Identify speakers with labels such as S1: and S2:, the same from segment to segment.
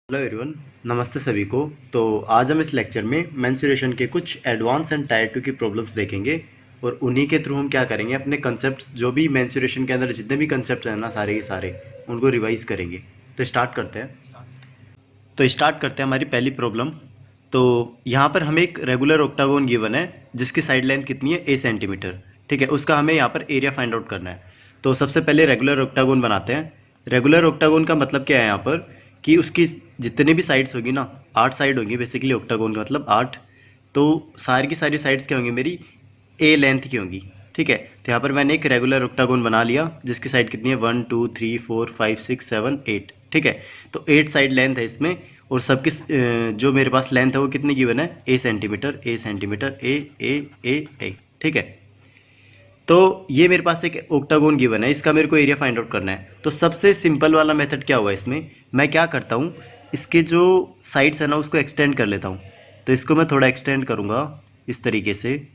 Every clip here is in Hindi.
S1: हेलो एवरीवन, नमस्ते सभी को। तो आज हम इस लेक्चर में मेंस्ट्रुएशन के कुछ एडवांस एंड टायर 2 की प्रॉब्लम्स देखेंगे और उन्हीं के थ्रू हम क्या करेंगे, अपने कंसेप्ट जो भी मेंस्ट्रुएशन के अंदर जितने भी कंसेप्ट हैं ना, सारे के सारे उनको रिवाइज करेंगे। तो स्टार्ट करते हैं हमारी पहली प्रॉब्लम। तो यहाँ पर हमें एक रेगुलर ऑक्टागोन गिवन है जिसकी साइड लेंथ कितनी है, ए सेंटीमीटर। ठीक है, उसका हमें यहाँ पर एरिया फाइंड आउट करना है। तो सबसे पहले रेगुलर ऑक्टागोन बनाते हैं। रेगुलर ऑक्टागोन का मतलब क्या है यहाँ पर, कि उसकी जितने भी साइड्स होगी ना, 8 साइड होंगी बेसिकली। ऑक्टागोन का मतलब 8। तो सारी की सारी साइड्स क्या होंगी, मेरी ए लेंथ की होंगी। ठीक है, तो यहाँ पर मैंने एक रेगुलर ऑक्टागोन बना लिया जिसकी साइड कितनी है, 1 2 3 4 5 6 7 8। ठीक है, तो 8 साइड लेंथ है इसमें। और सबकी जो मेरे पास लेंथ है वो कितनी गिवन है, ए सेंटीमीटर, ए सेंटीमीटर, ए। ठीक है, तो ये मेरे पास एक ऑक्टागोन गिवन है, इसका मेरे को एरिया फाइंड आउट करना है। तो सबसे सिंपल वाला मेथड क्या हुआ इसमें, मैं क्या करता हूँ, इसके जो साइड्स है ना उसको एक्सटेंड कर लेता हूँ। तो इसको मैं थोड़ा एक्सटेंड करूँगा इस तरीके से,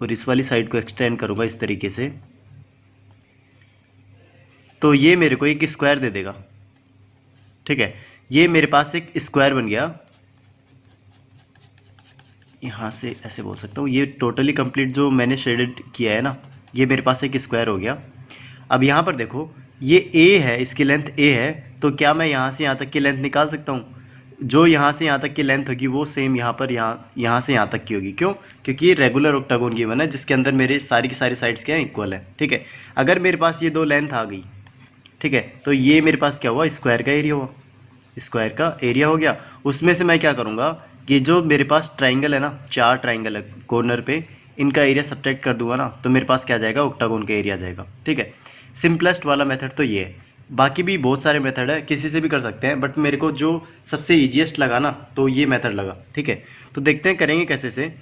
S1: और इस वाली साइड को एक्सटेंड करूँगा इस तरीके से। तो ये मेरे को एक स्क्वायर दे देगा। ठीक है, ये मेरे पास एक स्क्वायर बन गया। यहाँ से ऐसे बोल सकता हूँ, ये टोटली कंप्लीट जो मैंने शेडेड किया है ना, ये मेरे पास एक स्क्वायर हो गया। अब यहाँ पर देखो, ये ए है, इसकी लेंथ ए है। तो क्या मैं यहाँ से यहाँ तक की लेंथ निकाल सकता हूँ? जो यहाँ से यहाँ तक की लेंथ होगी वो सेम यहाँ पर यहाँ से यहाँ तक की होगी। क्यों? क्योंकि ये रेगुलर ऑक्टागोन गिवन है जिसके अंदर मेरे सारी की सारी साइड्स क्या है, इक्वल है। ठीक है, अगर मेरे पास ये दो लेंथ आ गई, ठीक है, तो ये मेरे पास क्या हुआ, स्क्वायर का एरिया हुआ। स्क्वायर का एरिया हो गया। उसमें से मैं क्या करूँगा कि जो मेरे पास ट्राइंगल है ना, 4 ट्राइंगल है कॉर्नर पे, इनका एरिया सब्ट्रैक्ट कर दूंगा ना, तो मेरे पास क्या आ जाएगा, ऑक्टागोन का एरिया आ जाएगा। ठीक है, सिंपलेस्ट वाला मेथड तो ये है। बाकी भी बहुत सारे मेथड है, किसी से भी कर सकते हैं, बट मेरे को जो सबसे ईजिएस्ट लगा ना, तो ये मेथड लगा। ठीक है, तो देखते हैं करेंगे कैसे से।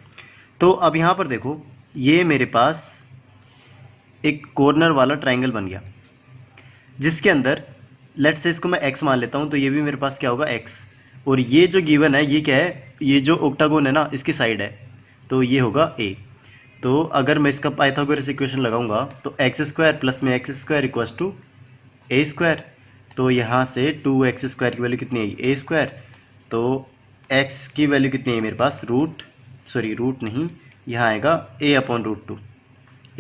S1: तो अब यहाँ पर देखो, ये मेरे पास एक कॉर्नर वाला ट्राइंगल बन गया जिसके अंदर लेट्स से इसको मैं x मान लेता हूँ। तो ये भी मेरे पास क्या होगा, x। और ये जो गिवन है ये क्या है, ये जो ऑक्टागोन है ना इसकी साइड है, तो ये होगा a। तो अगर मैं इसका पाइथागोरस इक्वेशन लगाऊंगा तो एक्स स्क्वायर प्लस में x square equals to a square. तो यहाँ से 2x स्क्वायर की वैल्यू कितनी है, ए स्क्वायर। तो x की वैल्यू कितनी है मेरे पास, रूट नहीं, यहाँ आएगा a/√2,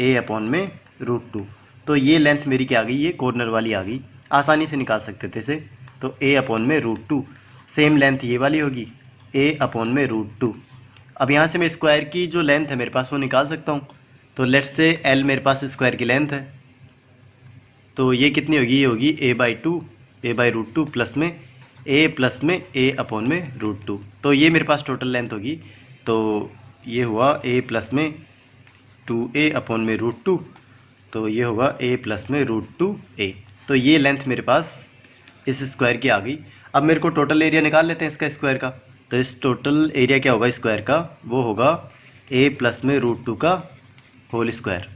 S1: a/√2। तो ये लेंथ मेरी क्या आ गई, ये कॉर्नर वाली आ गई। आसानी से निकाल सकते थे इसे। तो a/√2 सेम लेंथ ये वाली होगी, a/√2। अब यहाँ से मैं स्क्वायर की जो लेंथ है मेरे पास वो निकाल सकता हूँ। तो लेट्स से l मेरे पास स्क्वायर की लेंथ है, तो ये कितनी होगी, ये होगी a/√2 प्लस में a/√2। तो ये मेरे पास टोटल लेंथ होगी। तो ये हुआ a प्लस में 2a/√2। तो ये होगा a+√2a। तो ये लेंथ मेरे पास इस स्क्वायर की आ गई। अब मेरे को टोटल एरिया निकाल लेते हैं इसका, स्क्वायर का। तो इस टोटल एरिया क्या होगा स्क्वायर का, वो होगा a+√2 का होल स्क्वायर।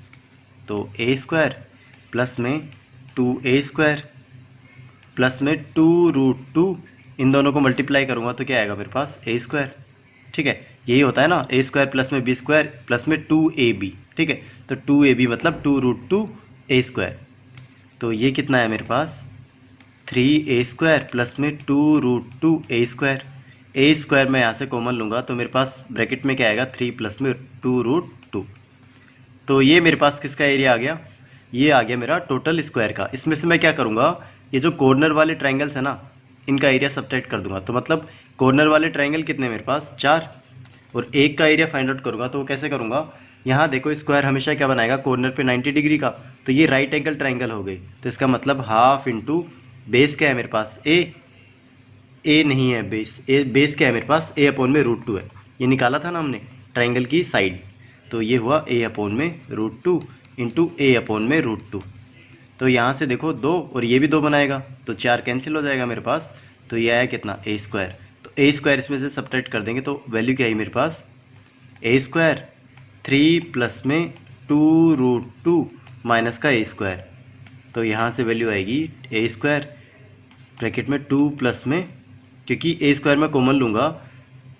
S1: तो a स्क्वायर प्लस में 2a स्क्वायर प्लस में 2√2, इन दोनों को मल्टीप्लाई करूँगा तो क्या आएगा मेरे पास, a स्क्वायर। ठीक है, यही होता है ना, a स्क्वायर प्लस में b स्क्वायर प्लस में 2ab। ठीक है, तो 2ab मतलब 2√2a स्क्वायर। तो ये कितना है मेरे पास, 3a स्क्वायर प्लस में 2√2a स्क्वायर। a स्क्वायर मैं यहाँ से कॉमन लूँगा तो मेरे पास ब्रैकेट में क्या आएगा, 3 प्लस में 2√2। तो ये मेरे पास किसका एरिया आ गया, ये आ गया मेरा टोटल स्क्वायर का। इसमें से मैं क्या करूँगा, ये जो कॉर्नर वाले ट्राइंगल्स है ना, इनका एरिया सब्ट्रैक्ट कर दूंगा। तो मतलब कॉर्नर वाले ट्राइंगल कितने मेरे पास, 4। और एक का एरिया फाइंड आउट करूँगा तो वो कैसे करूँगा, यहाँ देखो स्क्वायर हमेशा क्या बनाएगा, कॉर्नर पे 90 डिग्री का। तो ये राइट एंगल ट्राइंगल हो गई। तो इसका मतलब हाफ इंटू बेस क्या है मेरे पास, ए नहीं है बेस, बेस क्या है मेरे पास, a/√2 है। ये निकाला था ना हमने ट्राइंगल की साइड। तो ये हुआ a/√2 इंटू a/√2। तो यहाँ से देखो 2 और ये भी 2 बनाएगा, तो 4 कैंसिल हो जाएगा मेरे पास। तो ये आया कितना, a स्क्वायर। तो a स्क्वायर इसमें से सब्ट्रैक्ट कर देंगे तो वैल्यू क्या आई मेरे पास, a स्क्वायर 3 प्लस में 2√2 माइनस का a स्क्वायर। तो यहाँ से वैल्यू आएगी a स्क्वायर ब्रैकेट में 2 प्लस में, क्योंकि a स्क्वायर में कॉमन लूँगा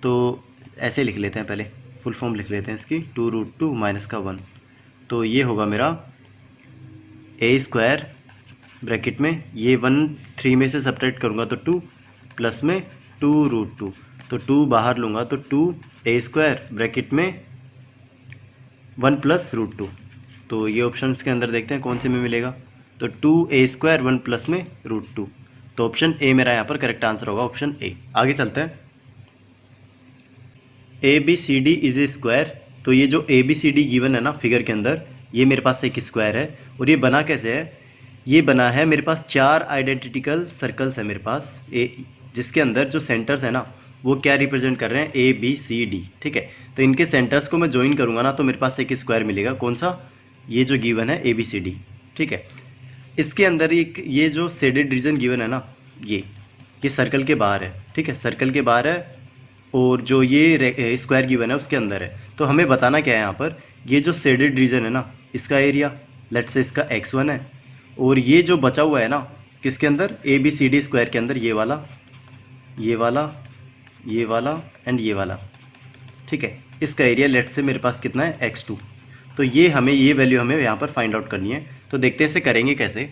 S1: तो ऐसे लिख लेते हैं, पहले फुल फॉर्म लिख लेते हैं इसकी, 2√2 माइनस का 1। तो ये होगा मेरा a स्क्वायर ब्रैकेट में, ये 1 3 में से सब्ट्रैक्ट करूँगा तो 2 प्लस में 2√2, तो 2 बाहर लूँगा तो 2a² ब्रैकेट में 1 + √2। तो ये ऑप्शंस के अंदर देखते हैं कौन से में मिलेगा। तो 2a² 1 प्लस में √2, तो ऑप्शन ए मेरा यहाँ पर करेक्ट आंसर होगा, ऑप्शन ए। आगे चलते हैं। ABCD is a square. तो ये जो ABCD गिवन है ना फिगर के अंदर, ये मेरे पास एक स्क्वायर है। और ये बना कैसे है? ये बना है मेरे पास 4 आइडेंटिकल सर्कल्स है मेरे पास, जिसके अंदर जो सेंटर्स है ना वो क्या रिप्रेजेंट कर रहे हैं, ABCD। ठीक है, तो इनके सेंटर्स को मैं ज्वाइन करूँगा ना तो मेरे पास एक स्क्वायर मिलेगा। कौन सा? ये जो गिवन है ABCD। ठीक है, इसके अंदर एक ये जो शेडेड रीजन गिवन है ना, ये सर्कल के बाहर है। ठीक है, सर्कल के बाहर है, और जो ये स्क्वायर गिवन है उसके अंदर है। तो हमें बताना क्या है यहाँ पर, ये जो शेडेड रीजन है ना इसका एरिया, लेट्स से इसका x1 है, और ये जो बचा हुआ है ना किसके अंदर, ABCD स्क्वायर के अंदर, ये वाला, ये वाला, ये वाला एंड ये वाला। ठीक है, इसका एरिया लेट्स से मेरे पास कितना है, x2। तो ये वैल्यू हमें यहाँ पर फाइंड आउट करनी है। तो देखते हैं इसे करेंगे कैसे।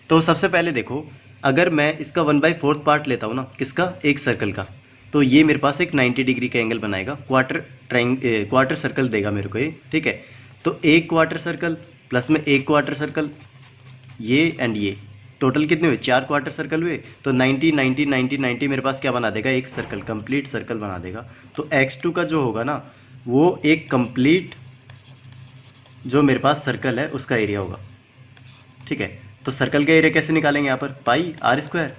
S1: तो सबसे पहले देखो, अगर मैं इसका 1/4 पार्ट लेता हूँ ना, किसका, एक सर्कल का, तो ये मेरे पास एक 90 डिग्री का एंगल बनाएगा, क्वार्टर सर्कल देगा मेरे को ये। ठीक है, तो एक क्वार्टर सर्कल प्लस में एक क्वार्टर सर्कल, ये एंड ये टोटल कितने हुए, 4 क्वार्टर सर्कल हुए। तो 90 90 90 90 मेरे पास क्या बना देगा, एक सर्कल, कंप्लीट सर्कल बना देगा। तो x2 का जो होगा ना वो एक कंप्लीट जो मेरे पास सर्कल है उसका एरिया होगा। ठीक है, तो सर्कल का एरिया कैसे निकालेंगे, यहाँ पर πr²।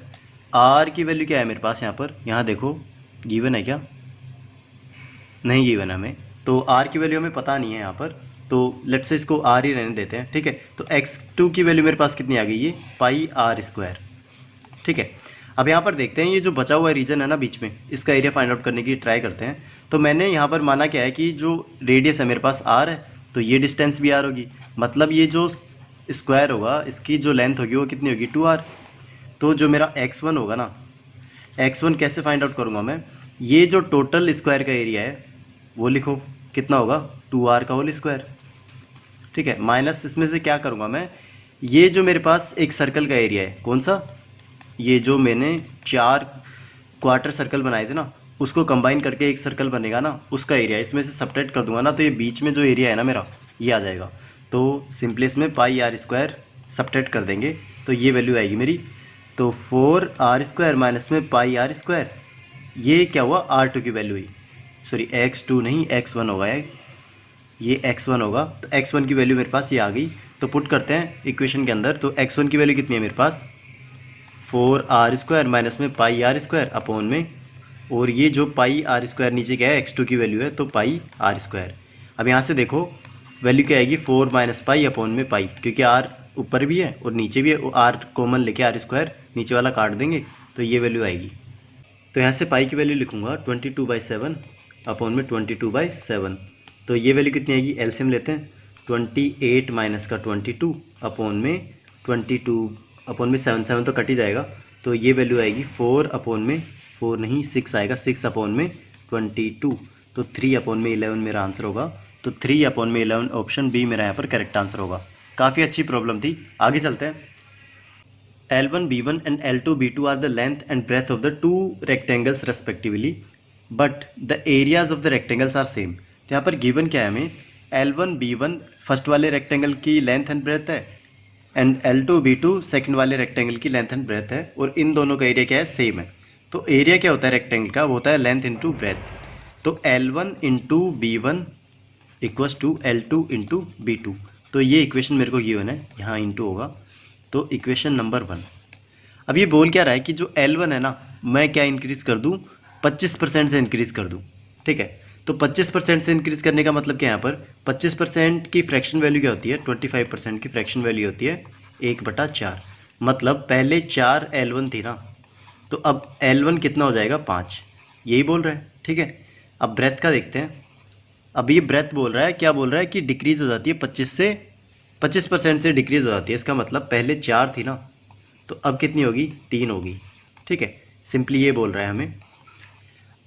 S1: r की वैल्यू क्या है मेरे पास यहाँ पर, यहाँ देखो गिवन है क्या, नहीं गिवन है हमें, तो r की वैल्यू हमें पता नहीं है यहाँ पर, तो लेट्स से इसको r ही रहने देते हैं। ठीक है, तो x2 की वैल्यू मेरे पास कितनी आ गई, ये πr²। ठीक है, अब यहाँ पर देखते हैं ये जो बचा हुआ रीजन है ना बीच में, इसका एरिया फाइंड आउट करने की ट्राई करते हैं। तो मैंने यहाँ पर माना क्या है कि जो रेडियस है मेरे पास r है, तो ये डिस्टेंस भी r होगी, मतलब ये जो स्क्वायर होगा इसकी जो लेंथ होगी वो कितनी होगी, 2r। तो जो मेरा x1 होगा ना, x1 कैसे फाइंड आउट करूँगा मैं, ये जो टोटल स्क्वायर का एरिया है वो लिखो, कितना होगा, 2r का होल स्क्वायर। ठीक है, माइनस इसमें से क्या करूँगा मैं, ये जो मेरे पास एक सर्कल का एरिया है, कौन सा, ये जो मैंने 4 क्वार्टर सर्कल बनाए थे ना उसको कंबाइन करके एक सर्कल बनेगा ना, उसका एरिया इसमें से सब्ट्रैक्ट कर दूंगा ना, तो ये बीच में जो एरिया है ना मेरा ये आ जाएगा। तो सिंपली इसमें πr² सब्ट्रैक्ट कर देंगे तो ये वैल्यू आएगी मेरी, तो 4r² माइनस में πr², ये क्या हुआ, r2 की वैल्यू हुई, सॉरी x2 नहीं x1 होगा, ये x1 होगा। तो x1 की वैल्यू मेरे पास ये आ गई। तो पुट करते हैं इक्वेशन के अंदर, तो x1 की वैल्यू कितनी है मेरे पास, 4r² माइनस में πr² अपॉन में, और ये जो πr² नीचे क्या है, x2 की वैल्यू है, तो πr²। अब यहाँ से देखो वैल्यू क्या आएगी, 4 - π अपॉन में π, क्योंकि r ऊपर भी है और नीचे भी है, r कॉमन लेके r² नीचे वाला काट देंगे तो ये वैल्यू आएगी। तो यहाँ से पाई की वैल्यू लिखूँगा 22/7 अपॉन में 22/7। तो ये वैल्यू कितनी आएगी, एलसीएम लेते हैं, 28 माइनस का 22 अपॉन में 22 अपॉन में 7 तो कट ही जाएगा, तो ये वैल्यू आएगी 4 अपॉन में 4 नहीं 6 आएगा, 6 अपॉन में 22, तो 3 अपॉन में 11 मेरा आंसर होगा। तो 3 अपॉन में 11 ऑप्शन बी मेरा यहाँ पर करेक्ट आंसर होगा। काफ़ी अच्छी प्रॉब्लम थी। आगे चलते हैं। L1b1 and L2b2 are the length and breadth of the two rectangles respectively, but the areas of the rectangles are same। तो यहाँ पर गिवन क्या है हमें, L1b1 फर्स्ट वाले रेक्टेंगल की लेंथ एंड ब्रेथ है, एंड L2b2 सेकंड वाले रेक्टेंगल की लेंथ एंड ब्रेथ है, और इन दोनों का एरिया क्या है, सेम है। तो एरिया क्या होता है रेक्टेंगल का, वो होता है लेंथ इंटू ब्रेथ। तो L1 into b1 equals to L2 into b2। तो ये इक्वेशन मेरे को गिवन है, यहाँ इंटू होगा, तो इक्वेशन नंबर 1। अब ये बोल क्या रहा है कि जो L1 है ना, मैं क्या इंक्रीज़ कर दूँ, 25% से इंक्रीज़ कर दूँ। ठीक है, तो 25% से इंक्रीज़ करने का मतलब क्या है, यहाँ पर 25% की फ्रैक्शन वैल्यू क्या होती है, 25% की फ्रैक्शन वैल्यू होती है 1/4। मतलब पहले 4 L1 थी ना, तो अब L1 कितना हो जाएगा, 5, यही बोल रहा है। ठीक है, अब ब्रेथ का देखते हैं। अब ये ब्रेथ बोल रहा है, क्या बोल रहा है कि डिक्रीज़ हो जाती है 25% से डिक्रीज़ हो जाती है। इसका मतलब पहले 4 थी ना, तो अब कितनी होगी, 3 होगी। ठीक है, सिंपली ये बोल रहा है हमें।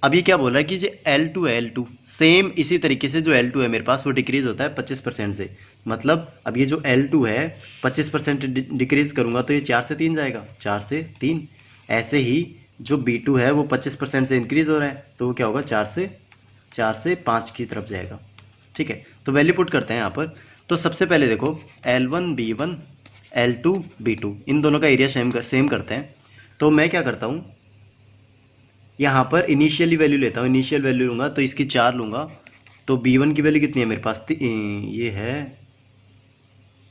S1: अब ये क्या बोल रहा है कि जो L2 है, L2 सेम इसी तरीके से जो L2 है मेरे पास वो डिक्रीज़ होता है 25% से। मतलब अब ये जो L2 है 25% डिक्रीज़ करूँगा तो ये 4 से 3 जाएगा, 4 से 3। ऐसे ही जो B2 है वो 25% से इंक्रीज हो रहा है, तो वो क्या होगा, 4 से 5 की तरफ जाएगा। ठीक है, तो वैल्यू पुट करते हैं यहाँ पर। तो सबसे पहले देखो L1 B1 L2 B2 इन दोनों का एरिया सेम करते हैं। तो मैं क्या करता हूँ, यहाँ पर इनिशियली वैल्यू लेता हूँ, इनिशियल वैल्यू लूँगा तो इसकी 4 लूँगा। तो B1 की वैल्यू कितनी है मेरे पास, ये है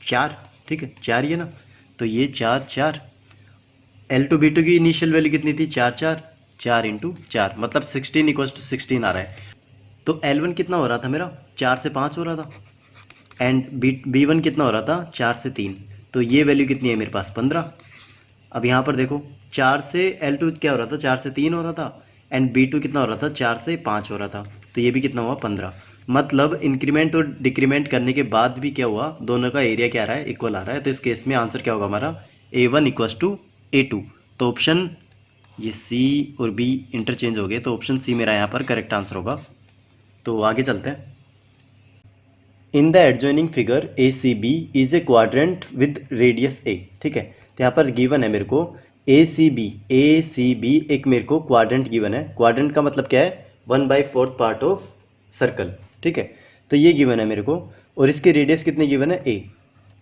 S1: 4। ठीक है, 4 ये ना, तो ये 4 L2 B2 की इनिशियल वैल्यू कितनी थी, 4 इंटू 4 मतलब 16 इक्वल्स टू 16 आ रहा है। तो L1 कितना हो रहा था मेरा, 4 से 5 हो रहा था, एंड B1 कितना हो रहा था, 4 से 3। तो ये वैल्यू कितनी है मेरे पास, 15। अब यहाँ पर देखो 4 से L2 क्या हो रहा था, 4 से 3 हो रहा था, एंड B2 कितना हो रहा था, 4 से 5 हो रहा था। तो ये भी कितना हुआ, 15। मतलब इंक्रीमेंट और डिक्रीमेंट करने के बाद भी क्या हुआ, दोनों का एरिया क्या आ रहा है, इक्वल आ रहा है। तो इस केस में आंसर क्या होगा हमारा, A1 इक्वल्स टू A2। तो ऑप्शन ये C और B इंटरचेंज हो गए, तो ऑप्शन C मेरा यहाँ पर करेक्ट आंसर होगा। तो आगे चलते हैं। In the adjoining figure ACB is a quadrant with radius A। ठीक है, तो यहाँ पर गिवन है मेरे को ACB एक मेरे को क्वाड्रेंट गिवन है। क्वाड्रेंट का मतलब क्या है, 1/4 पार्ट ऑफ सर्कल। ठीक है, तो ये गिवन है मेरे को, और इसकी रेडियस कितनी गिवन है, A।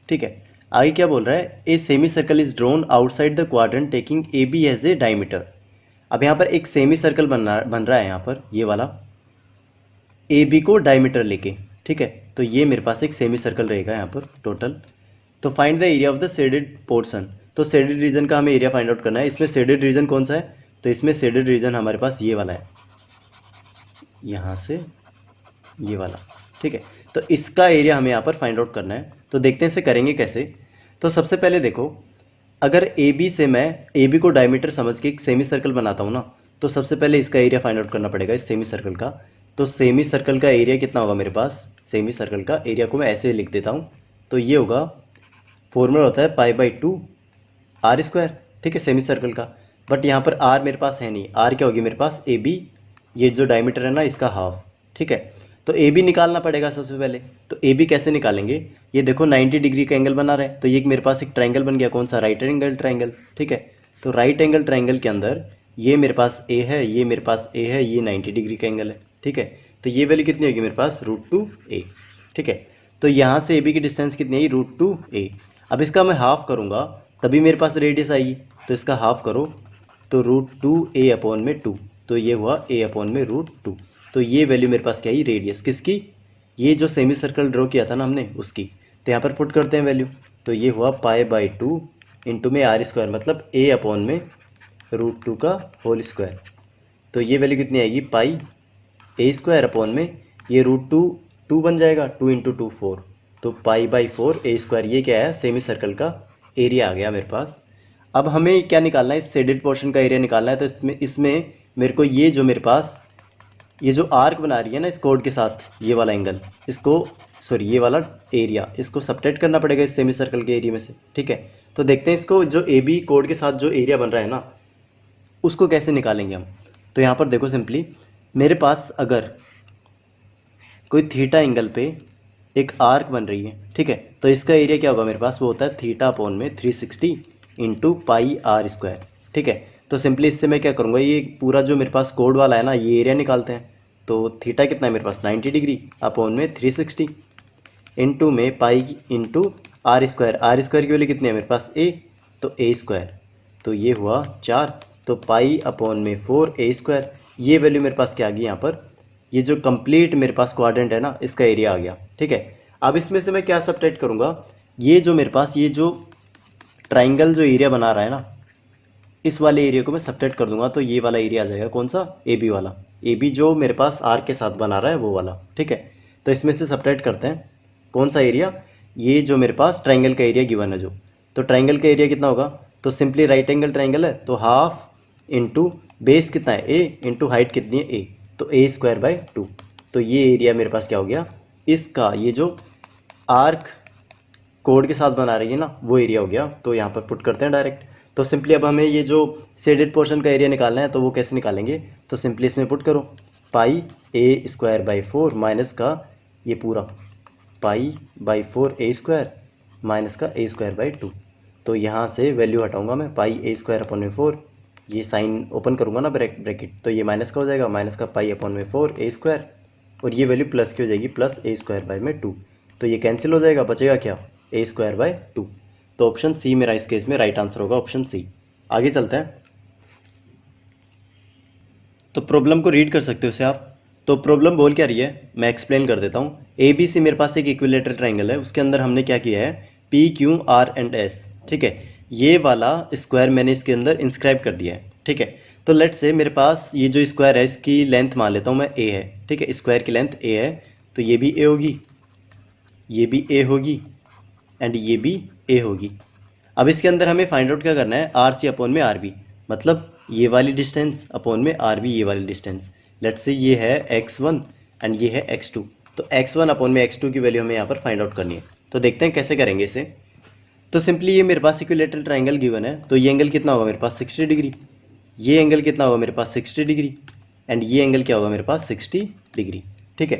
S1: ठीक है, आगे क्या बोल रहा है, a semi circle is drawn outside the quadrant taking AB as a diameter. अब यहाँ पर एक सेमी सर्कल बन रहा है यहाँ पर, ये वाला AB को डायमीटर लेके। ठीक है, तो ये मेरे पास एक सेमी सर्कल रहेगा यहाँ पर टोटल। तो find the area of the shaded portion. तो शेडेड रीजन का हमें एरिया फाइंड आउट करना है। इसमें शेडेड रीजन कौन सा है, तो इसमें शेडेड रीजन हमारे पास ये वाला है, यहाँ से ये वाला। ठीक है, तो इसका एरिया हमें यहाँ पर फाइंड आउट करना है। तो देखते हैं इसे करेंगे कैसे। तो सबसे पहले देखो, अगर AB से मैं AB को डायमीटर समझ के एक सेमी सर्कल बनाता हूँ ना, तो सबसे पहले इसका एरिया फाइंड आउट करना पड़ेगा इस सेमी सर्कल का। तो सेमी सर्कल का एरिया कितना होगा मेरे पास, सेमी सर्कल का एरिया को मैं ऐसे लिख देता हूँ। तो ये होगा, फॉर्मूला होता है π/2 R²। ठीक है, सेमी सर्कल का, बट यहाँ पर R मेरे पास है नहीं। R क्या होगी मेरे पास, AB, ये जो डायमीटर है ना इसका हाफ। ठीक है, तो AB निकालना पड़ेगा सबसे पहले। तो AB कैसे निकालेंगे, ये देखो 90 डिग्री का एंगल बना रहा है, तो ये मेरे पास एक ट्रायंगल बन गया, कौन सा, राइट एंगल ट्रायंगल। ठीक है, तो राइट एंगल ट्रायंगल के अंदर ये मेरे पास A है, ये मेरे पास A है, ये 90 डिग्री का एंगल है। ठीक है, तो ये वैल्यू कितनी होगी मेरे पास, √2A। ठीक है, तो यहाँ से AB की डिस्टेंस कितनी है, √2A। अब इसका मैं हाफ करूँगा तभी मेरे पास रेडियस आएगी, तो इसका हाफ करो, तो √2A/2। तो ये हुआ A/√2। तो ये वैल्यू मेरे पास क्या आई, रेडियस किसकी, ये जो सेमी सर्कल ड्रॉ किया था ना हमने उसकी। तो यहाँ पर पुट करते हैं वैल्यू, तो ये हुआ π/2 इंटू में R², मतलब A/√2 का होल स्क्वायर। तो ये वैल्यू कितनी आएगी, πA² में ये √2 बन जाएगा, 2 इंटू 2 4। तो π/4A², ये क्या है, सेमी सर्कल का एरिया आ गया मेरे पास। अब हमें क्या निकालना है, इस शेडेड पोर्शन का एरिया निकालना है। तो इसमें मेरे को ये जो मेरे पास ये जो आर्क बना रही है ना इस कोड के साथ, ये वाला एंगल, इसको सॉरी ये वाला एरिया, इसको सब्ट्रैक्ट करना पड़ेगा इस सेमी सर्कल के एरिया में से। ठीक है, तो देखते हैं इसको, जो AB कोड के साथ जो एरिया बन रहा है ना उसको कैसे निकालेंगे हम। तो यहाँ पर देखो, सिंपली मेरे पास अगर कोई थीटा एंगल पे एक आर्क बन रही है, ठीक है, तो इसका एरिया क्या होगा मेरे पास, वो होता है θ/360 इंटू πr²। ठीक है, तो सिंपली इससे मैं क्या करूँगा, ये पूरा जो मेरे पास कोड वाला है ना ये एरिया निकालते हैं। तो थीटा कितना है मेरे पास, 90 डिग्री अपॉन में 360 इंटू में पाई इंटू R² की वैल्यू कितनी है मेरे पास, A, तो A²। तो ये हुआ 4, तो π/4A²। ये वैल्यू मेरे पास क्या आ गई यहाँ पर, ये जो कंप्लीट मेरे पास क्वाड्रेंट है ना इसका एरिया आ गया। ठीक है, अब इसमें से मैं क्या सब्ट्रैक्ट करूँगा, ये जो मेरे पास ये जो ट्राइंगल जो एरिया बना रहा है ना इस वाले एरिया को मैं सब्ट्रैक्ट कर दूंगा। तो ये वाला एरिया आ जाएगा, कौन सा, AB वाला, AB जो मेरे पास आर्क के साथ बना रहा है वो वाला। ठीक है, तो इसमें से सब्ट्रैक्ट करते हैं कौन सा एरिया, ये जो मेरे पास ट्राइंगल का एरिया गिवन है जो। तो ट्राइंगल का एरिया कितना होगा, तो सिंपली राइट एंगल ट्राइंगल है, तो हाफ इंटू बेस कितना है A इंटू हाइट कितनी है A, तो A²/2। तो ये एरिया मेरे पास क्या हो गया इसका, ये जो आर्क कोड के साथ बना रही है ना वो एरिया हो गया। तो यहाँ पर पुट करते हैं डायरेक्ट। तो सिंपली अब हमें ये जो शेडेड पोर्शन का एरिया निकालना है, तो वो कैसे निकालेंगे, तो सिंपली इसमें पुट करो πA² माइनस का ये पूरा π/4A² माइनस का A²/2। तो यहाँ से वैल्यू हटाऊंगा मैं, πA²/4 ये साइन ओपन करूँगा ना ब्रैकेट, तो ये माइनस का हो जाएगा, माइनस का पाई अपॉन में 4 ए स्क्वायर, और ये वैल्यू प्लस की हो जाएगी, प्लस ए स्क्वायर बाय में 2। तो ये कैंसिल हो जाएगा, बचेगा क्या, ए स्क्वायर बाय 2। तो ऑप्शन सी मेरा इस केस में राइट आंसर होगा, ऑप्शन सी। आगे चलते हैं। तो प्रॉब्लम को रीड कर सकते हो इसे आप। तो प्रॉब्लम बोल क्या रही है, मैं एक्सप्लेन कर देता हूँ। ए बी सी मेरे पास एक इक्विलेटरल ट्राइंगल है, उसके अंदर हमने क्या किया है, P Q R and S, ठीक है। ये वाला स्क्वायर मैंने इसके अंदर इंस्क्राइब कर दिया है, ठीक है। तो लेट्स से मेरे पास ये जो स्क्वायर है इसकी लेंथ मान लेता हूँ मैं ए है, ठीक है। स्क्वायर की लेंथ ए है, तो ये भी ए होगी, ये भी ए होगी, एंड ये भी ए होगी। अब इसके अंदर हमें फाइंड आउट क्या करना है, आर सी अपॉन में आर बी, मतलब ये वाली डिस्टेंस अपॉन में आर बी ये वाली डिस्टेंस। लेट्स से ये है x1 एंड ये है x2, तो x1 अपॉन में x2 की वैल्यू हमें यहाँ पर फाइंड आउट करनी है। तो देखते हैं कैसे करेंगे इसे। तो सिंपली ये मेरे पास इक्विलेटरल ट्राइंगल गिवन है, तो ये एंगल कितना होगा मेरे पास 60 डिग्री, ये एंगल कितना होगा मेरे पास 60 डिग्री, एंड ये एंगल क्या होगा मेरे पास 60 डिग्री, ठीक है।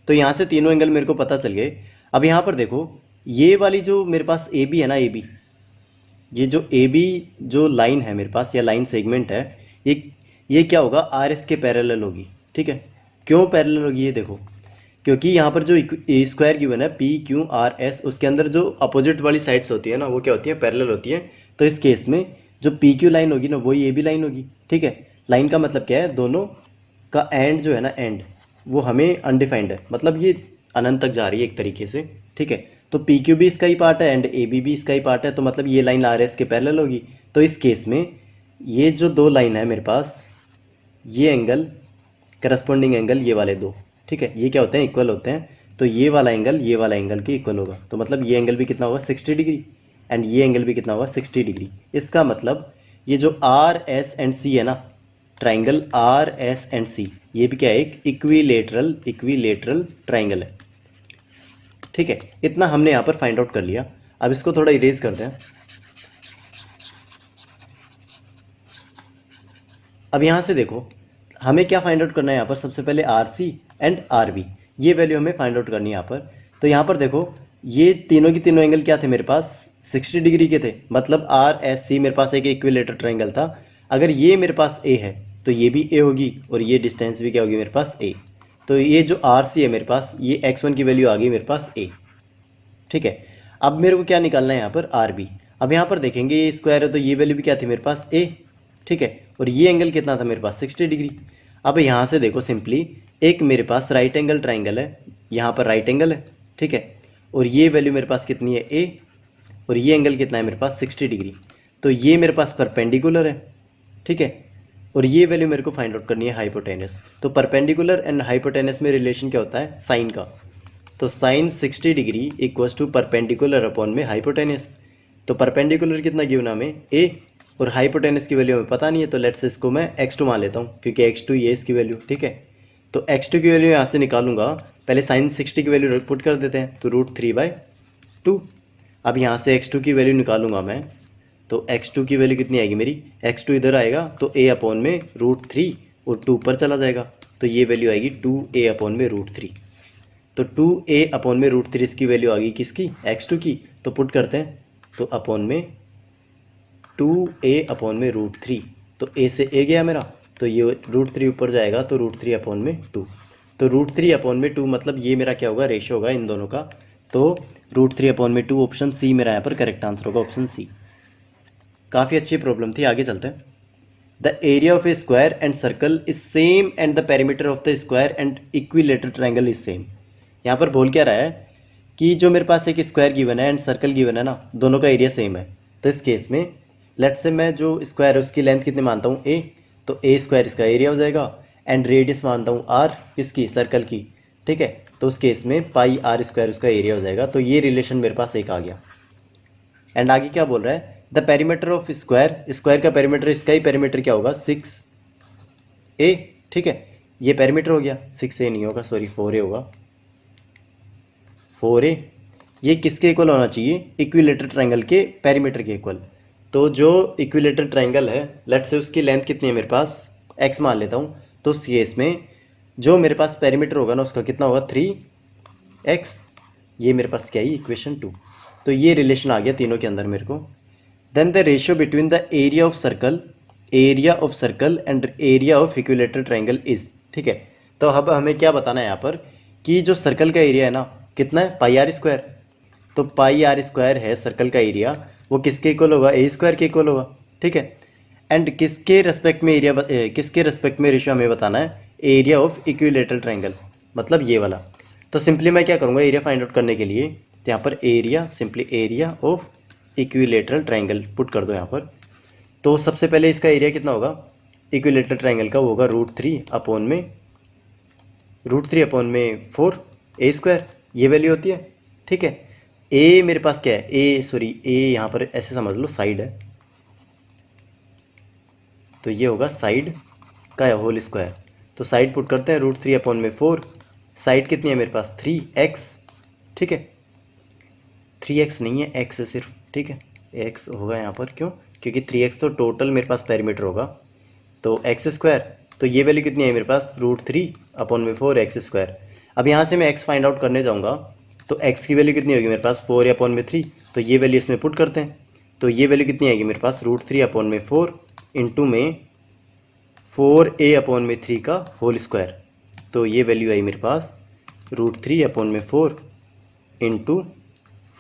S1: तो यहाँ से तीनों एंगल मेरे को पता चल गए। अब यहाँ पर देखो, ये वाली जो मेरे पास ए बी है ना, ए बी, ये जो ए बी जो लाइन है मेरे पास, या लाइन सेगमेंट है, ये क्या होगा, आर एस के पैरेलल होगी, ठीक है। क्यों पैरेलल होगी ये देखो, क्योंकि यहाँ पर जो स्क्वायर गिवन है पी क्यू आर एस, उसके अंदर जो अपोजिट वाली साइड्स होती है ना, वो क्या होती है, पैरेलल होती है। तो इस केस में जो पी क्यू लाइन होगी ना, वही ए बी लाइन होगी, ठीक है। लाइन का मतलब क्या है, दोनों का एंड जो है ना, एंड वो हमें अनडिफाइंड है, मतलब ये अनंत तक जा रही है एक तरीके से, ठीक है। तो पी क्यू भी इसका ही पार्ट है एंड ए बी भी इसका ही पार्ट है, तो मतलब ये लाइन आर एस के पैरेलल होगी। तो इस केस में ये जो दो लाइन है मेरे पास, ये एंगल करस्पॉन्डिंग एंगल ये वाले दो, ठीक है, ये क्या होते हैं, इक्वल होते हैं। तो ये वाला एंगल के इक्वल होगा, तो मतलब ये एंगल भी कितना होगा 60 डिग्री, एंड ये एंगल भी कितना होगा 60 डिग्री। इसका मतलब ये जो आर एस एंड सी है ना, ट्राइंगल आर एस एंड सी, ये भी क्या है, एक इक्विलेटरल ट्राइंगल है, ठीक है। इतना हमने यहाँ पर फाइंड आउट कर लिया। अब इसको थोड़ा इरेज करते हैं। अब यहाँ से देखो, हमें क्या फाइंड आउट करना है यहाँ पर, सबसे पहले R C and R B, ये वैल्यू हमें फाइंड आउट करनी है यहाँ पर। तो यहाँ पर देखो, ये तीनों की तीनों एंगल क्या थे मेरे पास, 60 डिग्री के थे, मतलब आर एस सी मेरे पास एक इक्विलेटरल ट्राइंगल था। अगर ये मेरे पास ए है, तो ये भी ए होगी, और ये डिस्टेंस भी क्या होगी मेरे पास ए। तो ये जो आर सी है मेरे पास, ये x1 की वैल्यू आ गई मेरे पास ए, ठीक है। अब मेरे को क्या निकालना है यहाँ पर, आर बी। अब यहाँ पर देखेंगे ये स्क्वायर है, तो ये वैल्यू भी क्या थी मेरे पास ए, ठीक है। और ये एंगल कितना था मेरे पास 60 डिग्री। अब यहाँ से देखो सिंपली, एक मेरे पास राइट एंगल ट्राइंगल है, यहाँ पर राइट एंगल है, ठीक है। और ये वैल्यू मेरे पास कितनी है ए, और ये एंगल कितना है मेरे पास 60 डिग्री। तो ये मेरे पास परपेंडिकुलर है, ठीक है। और ये वैल्यू मेरे को फाइंड आउट करनी है हाइपोटेनस। तो परपेंडिकुलर एंड हाइपोटेनस में रिलेशन क्या होता है, साइन का। तो sine 60 degree equals to perpendicular upon में हाइपोटेनस। तो परपेंडिकुलर कितना गिवन हमें ए, और हाइपोटेनस की वैल्यू हमें पता नहीं है, तो लेट्स इसको मैं x2 मान लेता हूँ, क्योंकि x2 ये इसकी वैल्यू, ठीक है। तो x2 की वैल्यू यहाँ से निकालूंगा, पहले साइन 60 की वैल्यू पुट कर देते हैं, तो √3/2। अब यहाँ से x2 की वैल्यू निकालूंगा मैं, तो x2 की वैल्यू कितनी आएगी मेरी, x2 इधर आएगा तो a अपॉन में √3 और 2 पर चला जाएगा, तो ये वैल्यू आएगी 2a अपॉन में √3। तो 2a अपॉन में √3 इसकी वैल्यू आ गई किसकी, x2 की। तो पुट करते हैं, तो अपॉन में 2a अपॉन में √3, तो a से a गया मेरा, तो ये √3 ऊपर जाएगा, तो √3 अपॉन में 2। तो √3 अपॉन में 2 मतलब ये मेरा क्या होगा, रेशो होगा इन दोनों का। तो √3 अपॉन में 2, ऑप्शन सी मेरा यहाँ पर करेक्ट आंसर होगा, ऑप्शन सी। काफ़ी अच्छी प्रॉब्लम थी, आगे चलते हैं। The area of A square and circle is same and the perimeter of the square and equilateral triangle is same. यहाँ पर बोल क्या रहा है कि जो मेरे पास एक स्क्वायर गिवन है एंड सर्कल गिवन है ना, दोनों का एरिया सेम है। तो इस केस में लेट्स से मैं जो स्क्वायर है उसकी लेंथ कितनी मानता हूँ ए, तो ए स्क्वायर इसका एरिया हो जाएगा, एंड रेडियस मानता हूँ आर इसकी सर्कल की, ठीक है। तो उस केस में पाई आर स्क्वायर उसका एरिया हो जाएगा। तो ये रिलेशन मेरे पास एक आ गया। एंड आगे क्या बोल रहा है, the perimeter of square, square का पेरीमीटर, इसका ही पेरीमीटर क्या होगा 6a, ठीक है। ये पेरीमीटर हो गया, 6a नहीं होगा, सॉरी 4a होगा, 4a। ये किसके इक्वल होना चाहिए, इक्विलेटरल ट्राइंगल के पेरीमीटर के इक्वल। तो जो इक्विलेटरल ट्राइंगल है, लेट्स से उसकी लेंथ कितनी है मेरे पास, x मान लेता हूँ। तो उस केस में जो मेरे पास पेरीमीटर होगा ना, उसका कितना होगा 3x। ये मेरे पास क्या है, इक्वेशन 2। तो ये रिलेशन आ गया तीनों के अंदर मेरे को। Then the ratio between the area of circle area of circle and area of equilateral triangle is. ठीक है, तो अब हमें क्या बताना है यहाँ पर कि जो सर्कल का एरिया है ना कितना है, पाई आर स्क्वायर। तो पाई आर स्क्वायर है सर्कल का एरिया, वो किसके इक्वल होगा, ए स्क्वायर के इक्वल होगा। ठीक है, एंड किसके रेस्पेक्ट में एरिया किसके रेस्पेक्ट में रेशियो हमें बताना है, एरिया ऑफ इक्विलेटरल ट्रायंगल, मतलब ये वाला। तो सिंपली मैं क्या करूँगा एरिया फाइंड आउट करने के लिए, तो यहाँ पर area simply area of equilateral triangle put कर दो यहाँ पर। तो सबसे पहले इसका एरिया कितना होगा इक्विलेटरल ट्रायंगल का, वो होगा √3 4 ए स्क्वायर, ये वैल्यू होती है। ठीक है, ए मेरे पास क्या है, ए यहाँ पर ऐसे समझ लो साइड है, तो ये होगा साइड का होल स्क्वायर। तो साइड पुट करते हैं √3/4, साइड कितनी है मेरे पास 3x। ठीक है, 3x नहीं है, x है सिर्फ। ठीक है, x होगा यहाँ पर, क्यों, क्योंकि 3x तो टोटल मेरे पास पेरीमीटर होगा, तो x स्क्वायर। तो ये वैल्यू कितनी है मेरे पास √3/4 x स्क्वायर। अब यहाँ से मैं x फाइंड आउट करने जाऊँगा, तो x की वैल्यू कितनी होगी मेरे पास 4/3, तो ये वैल्यू इसमें पुट करते हैं। तो ये वैल्यू कितनी आएगी मेरे पास √3/4 इंटू में 4a/3 का होल स्क्वायर। तो ये वैल्यू आई मेरे पास √3/4 इंटू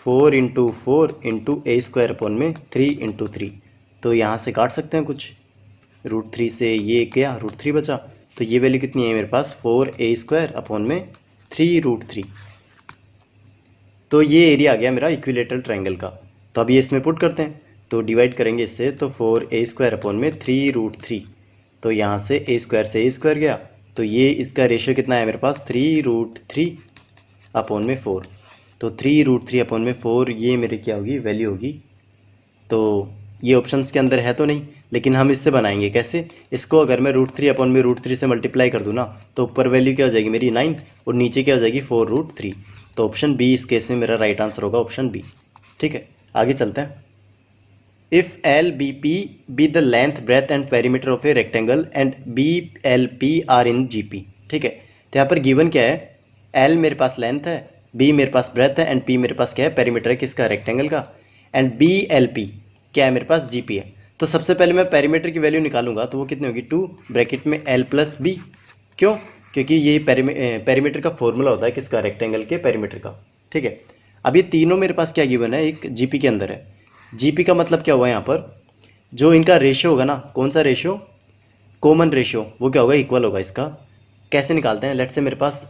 S1: 4 a स्क्वायर 3 × 3। तो यहाँ से काट सकते हैं कुछ, √3 से ये क्या √3 बचा, तो ये वैल्यू कितनी है मेरे पास 4a स्क्वायर 3 √3। तो ये एरिया आ गया मेरा इक्विलेटरल ट्रायंगल का। तो अब ये इसमें पुट करते हैं, तो डिवाइड करेंगे इससे, तो 4a स्क्वायर 3 √3। तो यहाँ से a स्क्वायर से a स्क्वायर गया, तो ये इसका रेशियो कितना है मेरे पास 3√3/4। तो 3√3/4 ये मेरे क्या होगी वैल्यू होगी। तो ये ऑप्शंस के अंदर है तो नहीं, लेकिन हम इससे बनाएंगे कैसे, इसको अगर मैं √3/√3 से मल्टीप्लाई कर दूँ ना, तो ऊपर वैल्यू क्या हो जाएगी मेरी 9 और नीचे क्या हो जाएगी 4√3। तो ऑप्शन बी इस केस में मेरा राइट आंसर होगा, ऑप्शन बी। ठीक है, आगे चलते हैं। If l b p be the length breadth and perimeter of a rectangle and b l p are in G P. ठीक है, तो यहाँ पर गिवन क्या है, एल मेरे पास लेंथ है, बी मेरे पास ब्रेथ है, एंड पी मेरे पास क्या है पेरीमीटर है किसका, रेक्टेंगल का, एंड बी एल पी क्या है मेरे पास जी पी है। तो सबसे पहले मैं पेरीमीटर की वैल्यू निकालूंगा, तो वो कितनी होगी 2 ब्रैकेट में एल प्लस बी। क्यों, क्योंकि ये पेरीमीटर का फॉर्मूला होता है किसका, रेक्टेंगल के पेरीमीटर का। ठीक है, अब ये तीनों मेरे पास क्या गिवन है, एक जीपी के अंदर है। जीपी का मतलब क्या हुआ यहाँ पर, जो इनका रेशियो होगा ना, कौन सा रेशियो, कॉमन रेशियो, वो क्या होगा इक्वल होगा इसका। कैसे निकालते हैं, लेट्स से मेरे पास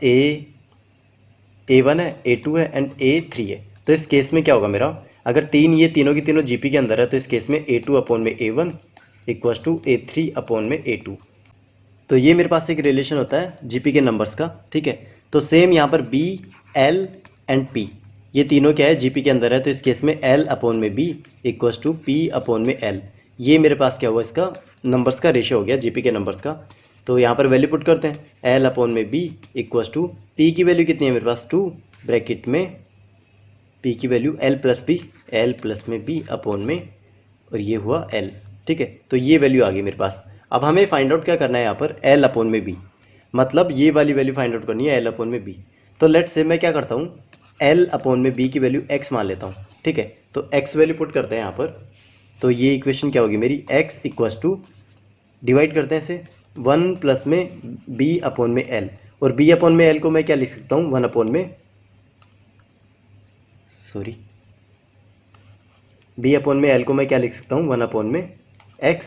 S1: A1 है, A2 है एंड A3 है। तो इस केस में क्या होगा मेरा, अगर ये तीनों की तीनों जीपी के अंदर है, तो इस केस में A2/A1 इक्वल्स टू A3/A2। तो ये मेरे पास एक रिलेशन होता है जीपी के नंबर्स का। ठीक है, तो सेम यहाँ पर B, L एंड P ये तीनों क्या है जीपी के अंदर है, तो इस केस में L/B इक्वल्स टू P/L। ये मेरे पास क्या हुआ, इसका नंबर्स का रेशियो हो गया जीपी के नंबर्स का। तो यहाँ पर वैल्यू पुट करते हैं, L/B इक्वल्स टू P की वैल्यू कितनी है मेरे पास 2 ब्रैकेट में P की value L plus B upon में और ये हुआ L। ठीक है, तो ये वैल्यू आ गई मेरे पास। अब हमें फाइंड आउट क्या करना है यहाँ पर, L/B, मतलब ये वाली वैल्यू फाइंड आउट करनी है L/B। तो लेट्स से मैं क्या करता हूँ, L/B की वैल्यू x मान लेता हूँ। ठीक है, तो x वैल्यू पुट करते हैं यहाँ पर। तो ये इक्वेशन क्या होगी मेरी, x इक्वल्स टू डिवाइड करते हैं इसे 1 प्लस में B/L, और B/L को मैं क्या लिख सकता हूँ 1 में B/L को मैं क्या लिख सकता हूँ 1 में x।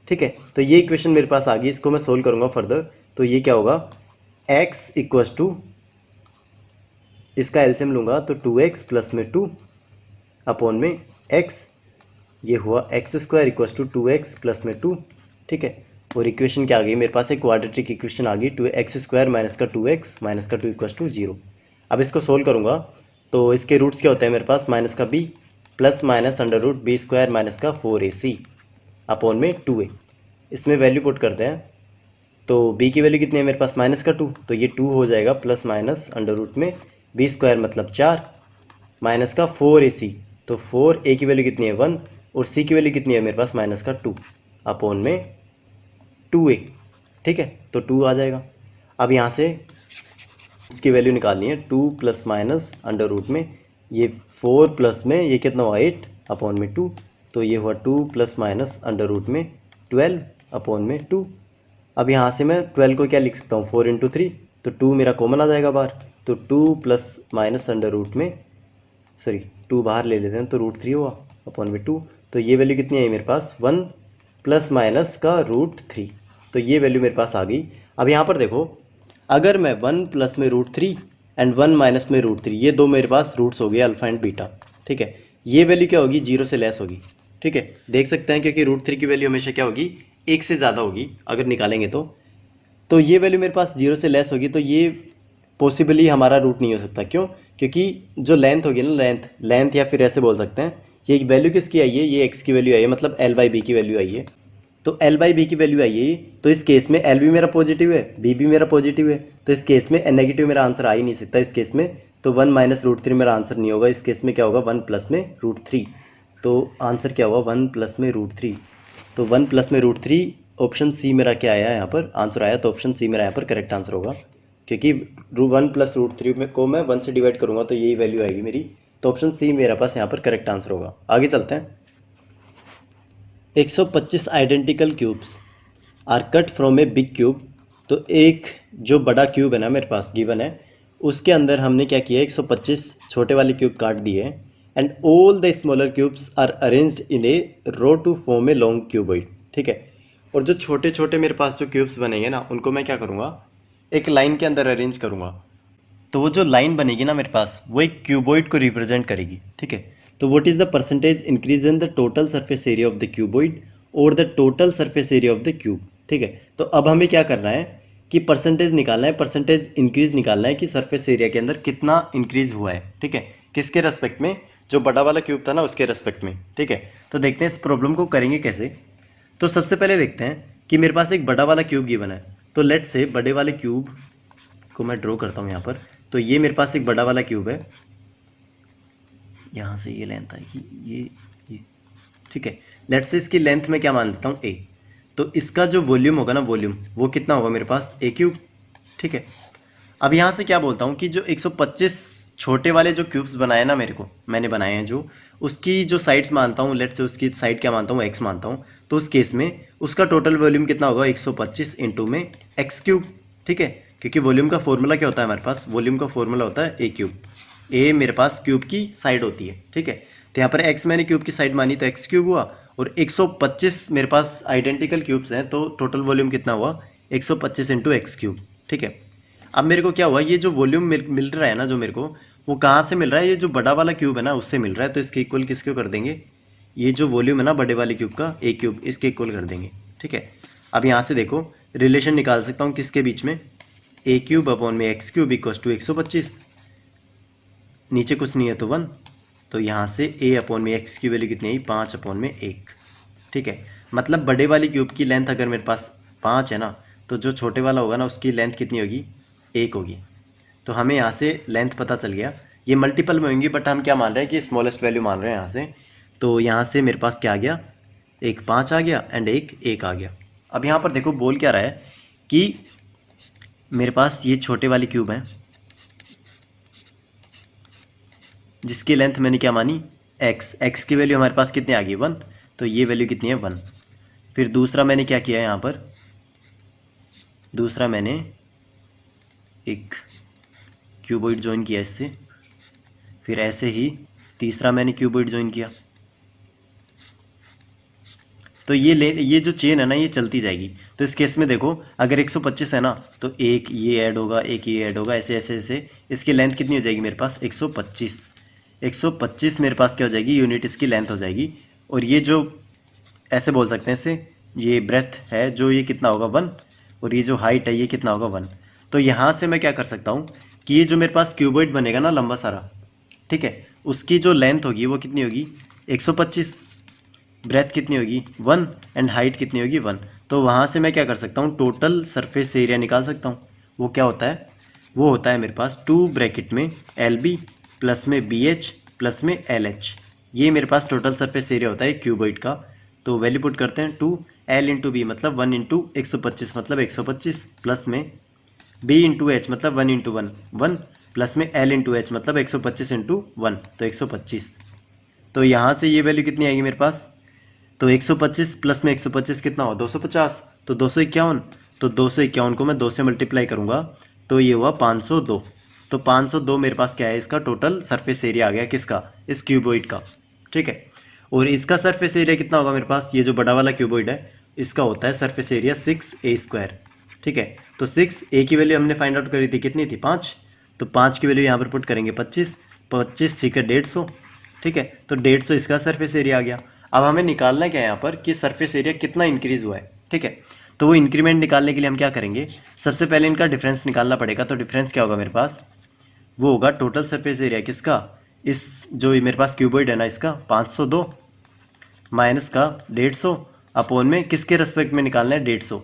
S1: ठीक है, तो ये इक्वेशन मेरे पास आ गई, इसको मैं सोल्व करूँगा फर्दर। तो ये क्या होगा, x इक्वल्स टू इसका एलसीएम लूँगा तो 2x प्लस में 2 अपॉन में x, ये हुआ x square equals to 2x plus में 2। ठीक है, और इक्वेशन क्या आ गई मेरे पास, एक क्वाड्रेटिक इक्वेशन आ गई, 2x स्क्वायर माइनस का 2x माइनस का 2 इक्वल्स टू 0। अब इसको सोल्व करूँगा तो इसके रूट्स क्या होते हैं मेरे पास, माइनस का b plus minus √b square minus का 4ac अपॉन में 2a। इसमें वैल्यू पुट करते हैं, तो b की वैल्यू कितनी है मेरे पास माइनस का 2, तो ये 2 हो जाएगा प्लस माइनस अंडर रूट में b स्क्वायर मतलब 4 माइनस का 4ac, तो 4a की वैल्यू कितनी है 1 और c की वैल्यू कितनी है मेरे पास माइनस का 2 अपॉन में 2a। ठीक है, तो 2 आ जाएगा। अब यहाँ से इसकी वैल्यू निकालनी है, 2 प्लस माइनस अंडर रूट में ये 4 प्लस में ये कितना हुआ 8 अपॉन में 2, तो ये हुआ 2 प्लस माइनस अंडर रूट में 12/2। अब यहाँ से मैं 12 को क्या लिख सकता हूँ, 4 × 3, तो 2 मेरा कॉमन आ जाएगा बाहर, तो 2 प्लस माइनस अंडर रूट में, सॉरी 2 बाहर ले लेते हैं तो √3 हुआ /2। तो ये वैल्यू कितनी आई मेरे पास, 1 प्लस माइनस का √3। तो ये वैल्यू मेरे पास आ गई। अब यहाँ पर देखो, अगर मैं 1 प्लस में √3 एंड 1 माइनस में √3, ये दो मेरे पास रूट्स हो गए अल्फा एंड बीटा, ठीक है। ये वैल्यू क्या होगी, 0 से लेस होगी, ठीक है। देख सकते हैं क्योंकि √3 की वैल्यू हमेशा क्या होगी, 1 से ज़्यादा होगी अगर निकालेंगे तो ये वैल्यू मेरे पास 0 से लेस होगी, तो ये पॉसिबली हमारा रूट नहीं हो सकता। क्यों, क्योंकि जो लेंथ होगी ना, लेंथ या फिर ऐसे बोल सकते हैं, ये वैल्यू किसकी आई है, ये एक्स की वैल्यू आई है, मतलब L/B की वैल्यू आई है। तो L/B की वैल्यू आई है, तो इस केस में L भी मेरा पॉजिटिव है, B भी मेरा पॉजिटिव है, तो इस केस में नेगेटिव मेरा आंसर आ ही नहीं सकता इस केस में। तो 1 माइनस √3 मेरा आंसर नहीं होगा। इस केस में क्या होगा, 1 प्लस में √3। तो आंसर क्या हुआ, 1 प्लस में √3। तो 1 प्लस में √3, ऑप्शन सी मेरा क्या आया यहाँ पर आंसर आया, तो ऑप्शन सी मेरा यहाँ पर करेक्ट आंसर होगा, क्योंकि 1 प्लस √3 में को मैं 1 से डिवाइड करूँगा तो यही वैल्यू आएगी मेरी। तो ऑप्शन सी मेरे पास यहाँ पर करेक्ट आंसर होगा। आगे चलते हैं। 125 identical cubes are cut from a big cube. तो एक जो बड़ा क्यूब है ना मेरे पास गिवन है, उसके अंदर हमने क्या किया है, 125 छोटे वाले क्यूब काट दिए हैं, and all the smaller cubes are arranged in a row to form a long cuboid, ठीक है। और जो छोटे छोटे मेरे पास जो क्यूब्स बनेंगे ना, उनको मैं क्या करूँगा, एक लाइन के अंदर अरेंज करूँगा। तो वो जो लाइन बनेगी ना मेरे पास, वो एक क्यूबॉइड को रिप्रेजेंट करेगी, ठीक है। तो what is the percentage increase in the total surface area of the cuboid और the total surface area of the cube, ठीक है। तो अब हमें क्या करना है कि परसेंटेज निकालना है, परसेंटेज इंक्रीज निकालना है कि सरफेस एरिया के अंदर कितना इंक्रीज हुआ है, ठीक है। किसके रेस्पेक्ट में, जो बड़ा वाला क्यूब था ना उसके रेस्पेक्ट में, ठीक है। तो देखते हैं इस प्रॉब्लम को करेंगे कैसे। तो सबसे पहले देखते हैं कि मेरे पास एक बड़ा वाला क्यूब गिवन है। तो लेट्स से बड़े वाले क्यूब को मैं ड्रॉ करता हूँ यहाँ पर। तो ये मेरे पास एक बड़ा वाला क्यूब है, यहाँ से ये लेंथ आएगी, ये ठीक है। लेट्स से इसकी लेंथ में क्या मान लेता हूँ, a। तो इसका जो वॉल्यूम होगा ना, वॉल्यूम वो कितना होगा मेरे पास, a³, ठीक है। अब यहाँ से क्या बोलता हूँ कि जो 125 छोटे वाले जो क्यूब्स बनाए ना मैंने बनाए हैं, जो उसकी जो साइड्स मानता हूँ, लेट्स से उसकी साइड क्या मानता हूँ, x मानता हूँ। तो उस केस में उसका टोटल वॉल्यूम कितना होगा, 125 इंटू में x³, ठीक है। क्योंकि वॉल्यूम का फॉर्मूला क्या होता है हमारे पास, वॉल्यूम का फॉर्मूला होता है a³। a मेरे पास क्यूब की साइड होती है, ठीक है। तो यहाँ पर x मैंने क्यूब की साइड मानी तो x³ हुआ, और 125 मेरे पास आइडेंटिकल क्यूब्स हैं, तो टोटल वॉल्यूम कितना हुआ, 125 इंटू x³, ठीक है। अब मेरे को क्या हुआ, ये जो वॉल्यूम मिल रहा है ना जो मेरे को, वो कहाँ से मिल रहा है, ये जो बड़ा वाला क्यूब है ना उससे मिल रहा है। तो इसके इक्वल किसको कर देंगे, ये जो वॉल्यूम है ना बड़े वाले क्यूब का, a³, इसके इक्वल कर देंगे, ठीक है। अब यहाँ से देखो रिलेशन निकाल सकता हूँ किसके बीच में, a³ / x³ = 125, नीचे कुछ नहीं है तो 1। तो यहाँ से a/x की वैल्यू कितनी आई, 5/1, ठीक है। मतलब बड़े वाली क्यूब की लेंथ अगर मेरे पास 5 है ना, तो जो छोटे वाला होगा ना उसकी लेंथ कितनी होगी, 1 होगी। तो हमें यहाँ से लेंथ पता चल गया। ये मल्टीपल में होंगी, बट हम क्या मान रहे हैं कि स्मॉलेस्ट वैल्यू मान रहे हैं यहाँ से। तो यहाँ से मेरे पास क्या आ गया, एक 5 आ गया एंड एक 1 आ गया। अब यहाँ पर देखो बोल क्या रहा है कि मेरे पास ये छोटे वाली क्यूब है जिसकी लेंथ मैंने क्या मानी, x की वैल्यू हमारे पास कितनी आ गई, 1। तो ये वैल्यू कितनी है, 1। फिर दूसरा मैंने क्या किया यहाँ पर, दूसरा मैंने एक क्यूबॉइड ज्वाइन किया इससे, फिर ऐसे ही तीसरा मैंने क्यूबॉइड ज्वाइन किया। तो ये जो चेन है ना ये चलती जाएगी। तो इस केस में देखो अगर 125 है ना, तो एक ये ऐड होगा, एक ये ऐड होगा, ऐसे ऐसे ऐसे इसकी लेंथ कितनी हो जाएगी मेरे पास, 125 मेरे पास क्या हो जाएगी, यूनिट इसकी लेंथ हो जाएगी। और ये जो ऐसे बोल सकते हैं इसे, ये ब्रेथ है जो, ये कितना होगा 1, और ये जो हाइट है ये कितना होगा 1। तो यहाँ से मैं क्या कर सकता हूँ कि ये जो मेरे पास क्यूबॉइड बनेगा ना लंबा सारा, ठीक है, उसकी जो लेंथ होगी वो कितनी होगी, 125, ब्रेथ कितनी होगी 1, एंड हाइट कितनी होगी 1। तो वहाँ से मैं क्या कर सकता हूँ, टोटल सरफेस एरिया निकाल सकता हूँ। वो क्या होता है, वो होता है मेरे पास 2 ब्रैकेट में LB प्लस में BH प्लस में LH। ये मेरे पास टोटल सरफेस एरिया होता है क्यूबॉइड का। तो वैल्यू पुट करते हैं, 2L इंटू B मतलब 1 इंटू 125 मतलब 125, प्लस में B इंटू H मतलब 1 इंटू 1 प्लस में L इंटू H मतलब 125 इंटू 1 तो 125। तो यहाँ से ये वैल्यू कितनी आएगी मेरे पास, तो 125 प्लस में 125 कितना हुआ 250, तो 251, तो 251 को मैं 2 से मल्टीप्लाई करूँगा तो ये हुआ 502। तो 502 मेरे पास क्या है, इसका टोटल सरफेस एरिया आ गया किसका, इस क्यूबॉइड का। ठीक है, और इसका सरफेस एरिया कितना होगा मेरे पास, ये जो बड़ा वाला क्यूबॉइड है इसका होता है सरफेस एरिया 6a²। ठीक है, तो 6a की वैल्यू हमने फाइंड आउट करी थी, कितनी थी 5, तो 5 की वैल्यू यहाँ पर पुट करेंगे 25, 25 ठीक है 150। ठीक है, तो 150 इसका सरफेस एरिया आ गया। अब हमें निकालना क्या है यहाँ पर कि सरफेस एरिया कितना इंक्रीज हुआ है। ठीक है, तो वो इंक्रीमेंट निकालने के लिए हम क्या करेंगे, सबसे पहले इनका डिफरेंस निकालना पड़ेगा। तो डिफरेंस क्या होगा मेरे पास, वो होगा टोटल सरफेस एरिया किसका, इस जो मेरे पास क्यूबॉइड है ना इसका 502 माइनस का 150 अपॉन में किसके रेस्पेक्ट में निकालना है 150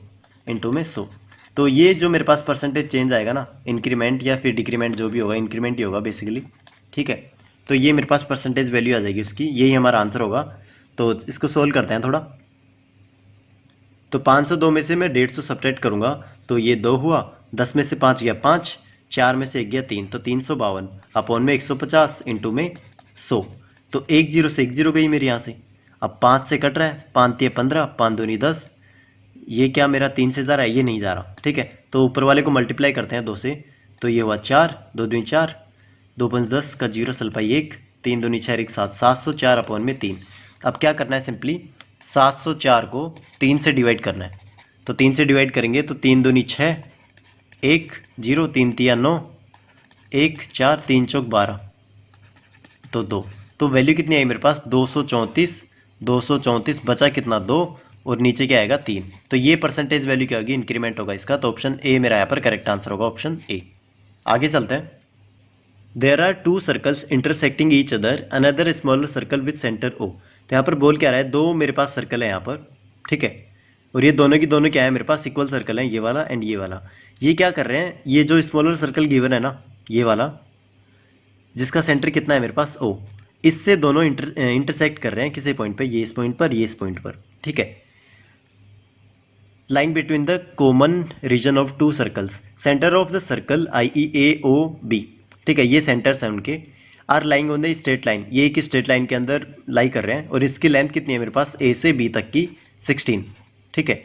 S1: इंटू में 100। तो ये जो मेरे पास परसेंटेज चेंज आएगा ना, इंक्रीमेंट या फिर डिक्रीमेंट जो भी होगा, इंक्रीमेंट ही होगा बेसिकली। ठीक है, तो ये मेरे पास परसेंटेज वैल्यू आ जाएगी उसकी, यही हमारा आंसर होगा। तो इसको सोल्व करते हैं थोड़ा। तो 502 में से मैं 150 सब्ट्रैक्ट करूँगा तो ये 2 हुआ, 10 में से 5 गया 5, 4 में से 1 गया 3, तो 352 अपॉन में 150 इंटू में 100। तो 1 0 से 1 0 गई मेरी यहाँ से। अब 5 से कट रहा है, 5 3 15, 5 2 10, ये क्या मेरा 3 से जा रहा है, ये नहीं जा रहा। ठीक है, तो ऊपर वाले को मल्टीप्लाई करते हैं 2 से, तो ये हुआ 4, 2 2 4, 2 5 10 का 0 सल्पाई 1, 3 2 6 1 7, 704 अपॉन में 3। अब क्या करना है, सिंपली 704 को 3 से डिवाइड करना है। तो 3 से डिवाइड करेंगे तो 3 2 6, 1 0, 3 3 9, 1 4, 3 चौक 12, तो 2। तो वैल्यू कितनी आई मेरे पास 234, 234 बचा कितना 2, और नीचे क्या आएगा 3। तो ये परसेंटेज वैल्यू क्या होगी, इंक्रीमेंट होगा इसका। तो ऑप्शन ए मेरा यहाँ पर करेक्ट आंसर होगा, ऑप्शन ए। आगे चलते हैं। There are 2 circles intersecting each other, another smaller circle with centre O. तो यहाँ पर बोल क्या रहा है, 2 मेरे पास सर्कल है यहाँ पर। ठीक है, और ये दोनों की दोनों क्या है मेरे पास, इक्वल सर्कल है, ये वाला एंड ये वाला। ये क्या कर रहे हैं, ये जो स्मॉलर सर्कल गिवन है ना, ये वाला जिसका सेंटर कितना है मेरे पास ओ, इससे दोनों इंटरसेक्ट कर रहे हैं किसी पॉइंट पे, ये इस पॉइंट पर, ये इस पॉइंट पर। ठीक है, lying between the common region of two circles, center of the circle IEAOB। ठीक है, ये सेंटर्स हैं उनके, are lying on the straight line, ये एक स्ट्रेट लाइन के अंदर लाई कर रहे हैं, और इसकी लेंथ कितनी है मेरे पास ए से बी तक की 16। ठीक है,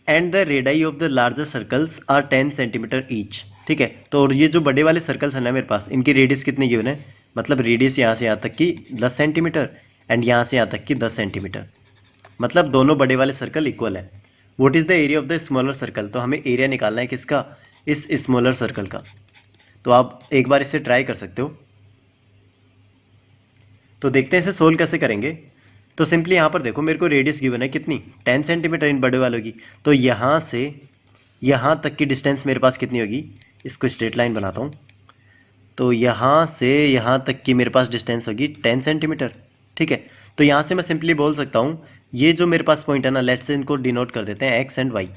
S1: and the radii of the larger circles are 10 centimetre each. ठीक है, तो और ये जो बड़े वाले सर्कल्स हैं ना मेरे पास, इनकी रेडियस कितनी गिवन है, मतलब रेडियस यहाँ से यहाँ तक की 10 सेंटीमीटर एंड यहाँ से यहाँ तक की 10 सेंटीमीटर, मतलब दोनों बड़े वाले सर्कल इक्वल है। What is the area of the smaller circle, तो हमें एरिया निकालना है किसका, इस स्मॉलर सर्कल का। तो आप एक बार इसे ट्राई कर सकते हो। तो देखते हैं इसे सोल्व कैसे करेंगे। तो सिंपली यहाँ पर देखो, मेरे को रेडियस गिवन है कितनी 10 सेंटीमीटर इन बड़े वालों की, तो यहाँ से यहाँ तक की डिस्टेंस मेरे पास कितनी होगी, इसको स्ट्रेट लाइन बनाता हूँ। तो यहाँ से यहाँ तक की मेरे पास डिस्टेंस होगी 10 सेंटीमीटर। ठीक है, तो यहाँ से मैं सिंपली बोल सकता हूँ, ये जो मेरे पास पॉइंट है ना, लेट्स से इनको डिनोट कर देते हैं एक्स एंड वाई।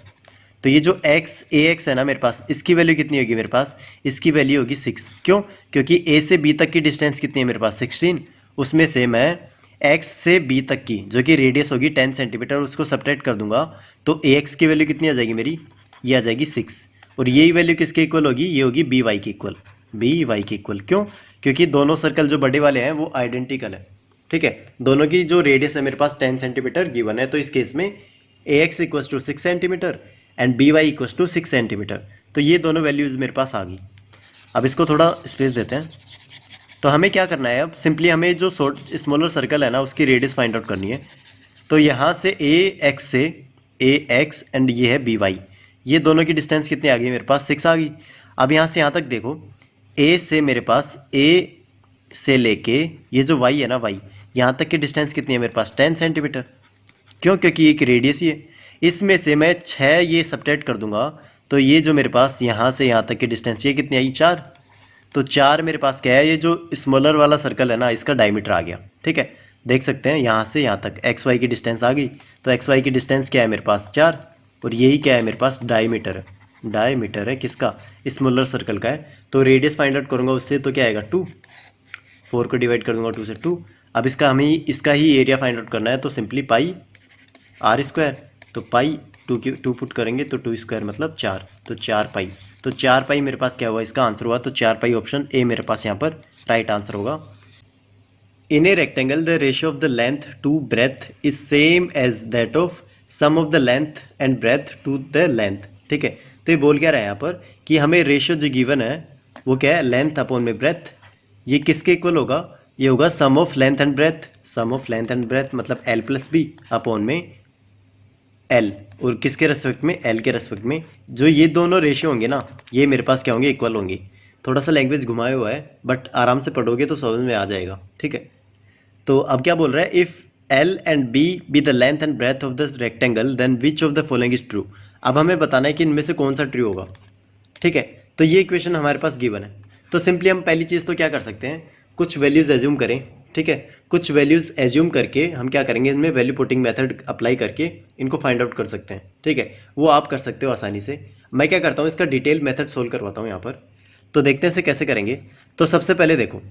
S1: तो ये जो एक्स ए एक्स है ना मेरे पास, इसकी वैल्यू कितनी होगी मेरे पास, इसकी वैल्यू होगी 6। क्यों, क्योंकि ए से बी तक की डिस्टेंस कितनी है मेरे पास 16, उसमें से मैं एक्स से बी तक की जो कि रेडियस होगी 10 सेंटीमीटर उसको सब्ट्रैक्ट कर दूंगा, तो ए एक्स की वैल्यू कितनी आ जाएगी मेरी, ये आ जाएगी 6। और यही वैल्यू किसके इक्वल होगी, ये होगी बी वाई की इक्वल, बी वाई की इक्वल। क्यों, क्योंकि दोनों सर्कल जो बड़े वाले हैं वो आइडेंटिकल है। ठीक है, दोनों की जो रेडियस है मेरे पास 10 सेंटीमीटर गिवन है, तो इस केस में A X equal to 6 centimetre and B Y equal to 6 centimetre. तो ये दोनों वैल्यूज़ मेरे पास आ गई। अब इसको थोड़ा स्पेस देते हैं। तो हमें क्या करना है, अब सिंपली हमें जो स्मॉलर सर्कल है ना उसकी रेडियस फाइंड आउट करनी है। तो यहाँ से ए एक्स एंड ये है बी वाई, ये दोनों की डिस्टेंस कितनी आ गई मेरे पास 6 आ गई। अब यहाँ से यहाँ तक देखो, ए से मेरे पास ए से लेके ये जो वाई है ना वाई, यहाँ तक की डिस्टेंस कितनी है मेरे पास 10 सेंटीमीटर। क्यों, क्योंकि एक रेडियस ही है। इसमें से मैं 6 ये सब्ट्रैक्ट कर दूंगा, तो ये जो मेरे पास यहाँ से यहाँ तक की डिस्टेंस ये कितनी आई 4। तो 4 मेरे पास क्या है, ये जो स्मॉलर वाला सर्कल है ना इसका डायमीटर आ गया। ठीक है, देख सकते हैं यहाँ से यहाँ तक एक्स वाई की डिस्टेंस आ गई। तो एक्स वाई की डिस्टेंस क्या है मेरे पास 4, और यही क्या है मेरे पास डायमीटर है, डायमीटर है किसका, स्मॉलर सर्कल का है। तो रेडियस फाइंड आउट करूँगा उससे, तो क्या आएगा 2, 4 को डिवाइड कर दूंगा 2 से 2। अब इसका हमें इसका ही एरिया फाइंड आउट करना है, तो सिंपली पाई आर स्क्वायर, तो पाई 2 पुट करेंगे तो 2 स्क्वायर मतलब 4, तो 4 पाई। तो 4 पाई मेरे पास क्या हुआ, इसका आंसर हुआ। तो 4 पाई ऑप्शन ए मेरे पास यहाँ पर राइट आंसर होगा। In a rectangle the ratio of the length to breadth is same as that of sum of the length and breadth to the length. ठीक है, तो ये बोल क्या रहा है यहाँ पर कि हमें रेशियो जो गिवन है वो क्या है, लेंथ अपॉन में ब्रेथ। ये किसके इक्वल होगा, ये होगा sum of length and breadth. Sum of length and breadth मतलब एल प्लस बी अपॉन में एल, और किसके रेस्पेक्ट में, एल के रेस्पेक्ट में। जो ये दोनों रेशियो होंगे ना, ये मेरे पास क्या होंगे, इक्वल होंगे। थोड़ा सा लैंग्वेज घुमाया हुआ है बट आराम से पढ़ोगे तो समझ में आ जाएगा। ठीक है, तो अब क्या बोल रहा है, if l and b be the length and breadth of the rectangle then which of the following is true. अब हमें बताना है कि इनमें से कौन सा ट्रू होगा। ठीक है, तो ये इक्वेशन हमारे पास गिवन है। तो सिंपली हम पहली चीज़ तो क्या कर सकते हैं, कुछ वैल्यूज़ एज्यूम करें। ठीक है, कुछ वैल्यूज़ एज्यूम करके हम क्या करेंगे, इनमें वैल्यू पुटिंग मेथड अप्लाई करके इनको फाइंड आउट कर सकते हैं। ठीक है, वो आप कर सकते हो आसानी से। मैं क्या करता हूँ, इसका डिटेल मेथड सोल्व करवाता हूँ यहाँ पर। तो देखते हैं इसे कैसे करेंगे। तो सबसे पहले देखो,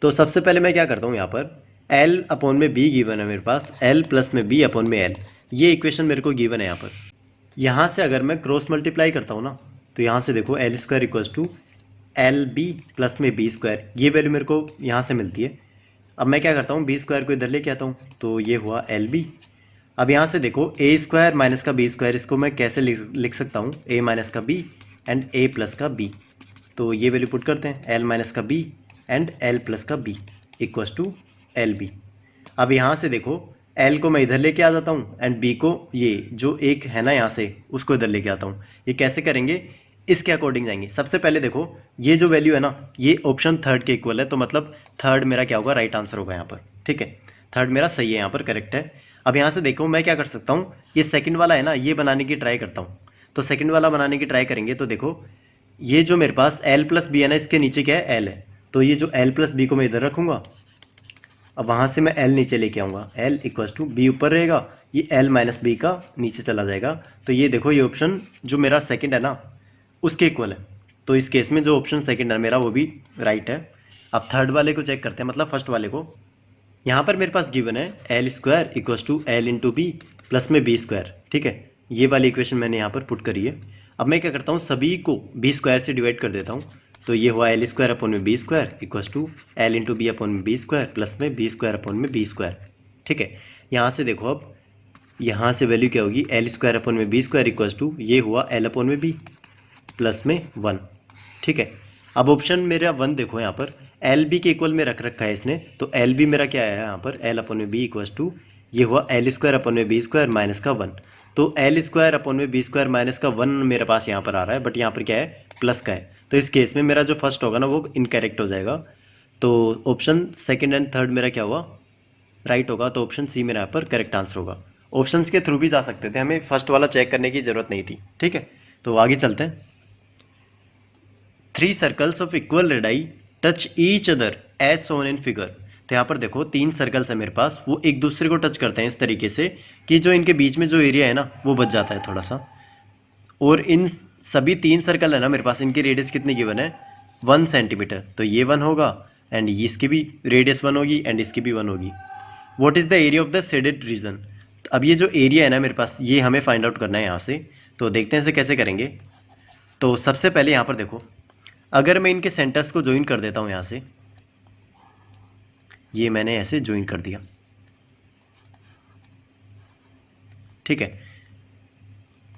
S1: तो सबसे पहले मैं क्या करता हूँ यहाँ पर, L अपॉन में B गिवन है मेरे पास, L प्लस में B अपॉन में L, ये इक्वेशन मेरे को गिवन है यहाँ पर। यहाँ से अगर मैं क्रॉस मल्टीप्लाई करता हूँ ना, तो यहाँ से देखो l square equals to l b plus में बी स्क्वायर, ये वैल्यू मेरे को यहाँ से मिलती है। अब मैं क्या करता हूँ, बी स्क्वायर को इधर लेके आता हूँ, तो ये हुआ एल बी। अब यहाँ से देखो ए स्क्वायर माइनस का बी स्क्वायर, इसको मैं कैसे लिख सकता हूँ, ए माइनस का बी एंड ए प्लस का बी। तो ये वैल्यू पुट करते हैं, एल माइनस का बी एंड एल प्लस का b equals to l b. अब यहाँ से देखो एल को मैं इधर लेके आ जाता हूँ एंड बी को, ये जो एक है ना यहाँ से, उसको इधर लेके आता हूँ। ये कैसे करेंगे, इसके अकॉर्डिंग जाएंगे। सबसे पहले देखो ये जो वैल्यू है ना, ये ऑप्शन थर्ड के इक्वल है, तो मतलब थर्ड मेरा क्या होगा, राइट आंसर होगा यहाँ पर। ठीक है, थर्ड मेरा सही है, यहाँ पर करेक्ट है। अब यहाँ से देखो मैं क्या कर सकता हूँ, ये सेकंड वाला है ना, ये बनाने की ट्राई करता हूँ। तो सेकंड वाला बनाने की ट्राई करेंगे तो देखो ये जो मेरे पास एल प्लस बी है ना, इसके नीचे क्या है, एल है। तो ये जो एल प्लस बी को मैं इधर रखूँगा, अब वहाँ से मैं एल नीचे लेके आऊँगा, एल इक्वल्स टू बी ऊपर रहेगा, ये एल माइनस बी का नीचे चला जाएगा। तो ये देखो ये ऑप्शन जो मेरा सेकंड है ना, उसके इक्वल है। तो इस केस में जो ऑप्शन सेकंड है मेरा, वो भी राइट है। अब थर्ड वाले को चेक करते हैं, मतलब फर्स्ट वाले को। यहाँ पर मेरे पास गिवन है l square equals to l into b plus में बी स्क्वायर। ठीक है, ये वाली इक्वेशन मैंने यहाँ पर पुट करी है। अब मैं क्या करता हूँ, सभी को बी स्क्वायर से डिवाइड कर देता हूँ। तो ये हुआ एल स्क्वायर अपॉन में b square equals to l into b upon में बी स्क्वायर प्लस में बी स्क्वायर अपॉन में बी स्क्वायर। ठीक है, यहाँ से देखो अब यहाँ से वैल्यू क्या होगी, एल स्क्वायर अपॉन में बी स्क्वायर इक्वल्स टू ये हुआ एल अपॉन में बी प्लस में 1। ठीक है, अब ऑप्शन मेरा 1 देखो यहाँ पर एल बी के इक्वल में रख रखा है इसने। तो एल बी मेरा क्या है यहाँ पर, एल अपॉन में बी इक्वल्स टू ये हुआ एल स्क्वायर अपॉन में बी स्क्वायर माइनस का 1। तो एल स्क्वायर अपॉन में बी स्क्वायर माइनस का 1 मेरे पास यहाँ पर आ रहा है, बट यहाँ पर क्या है, प्लस का है। तो इस केस में मेरा जो फर्स्ट होगा ना, वो इनकरेक्ट हो जाएगा। तो ऑप्शन सेकेंड एंड थर्ड मेरा क्या हुआ, राइट होगा। तो ऑप्शन सी मेरा यहाँ पर करेक्ट आंसर होगा। ऑप्शंस के थ्रू भी जा सकते थे, हमें फर्स्ट वाला चेक करने की ज़रूरत नहीं थी। ठीक है, तो आगे चलते हैं। 3 circles of equal radii touch each other as shown in figure. तो यहाँ पर देखो 3 सर्कल्स है मेरे पास, वो एक दूसरे को टच करते हैं इस तरीके से कि जो इनके बीच में जो एरिया है ना, वो बच जाता है थोड़ा सा। और इन सभी 3 सर्कल है ना मेरे पास, इनकी रेडियस कितनी गिवन है, 1 सेंटीमीटर। तो ये 1 होगा एंड इसकी भी रेडियस 1 होगी एंड इसकी भी 1 होगी। What is the area of the shaded region. अब ये जो एरिया है ना मेरे पास, ये हमें फाइंड आउट करना है यहाँ से। तो देखते हैं इसे कैसे करेंगे। तो सबसे पहले यहाँ पर देखो, अगर मैं इनके सेंटर्स को ज्वाइन कर देता हूँ यहाँ से, ये मैंने ऐसे ज्वाइन कर दिया। ठीक है,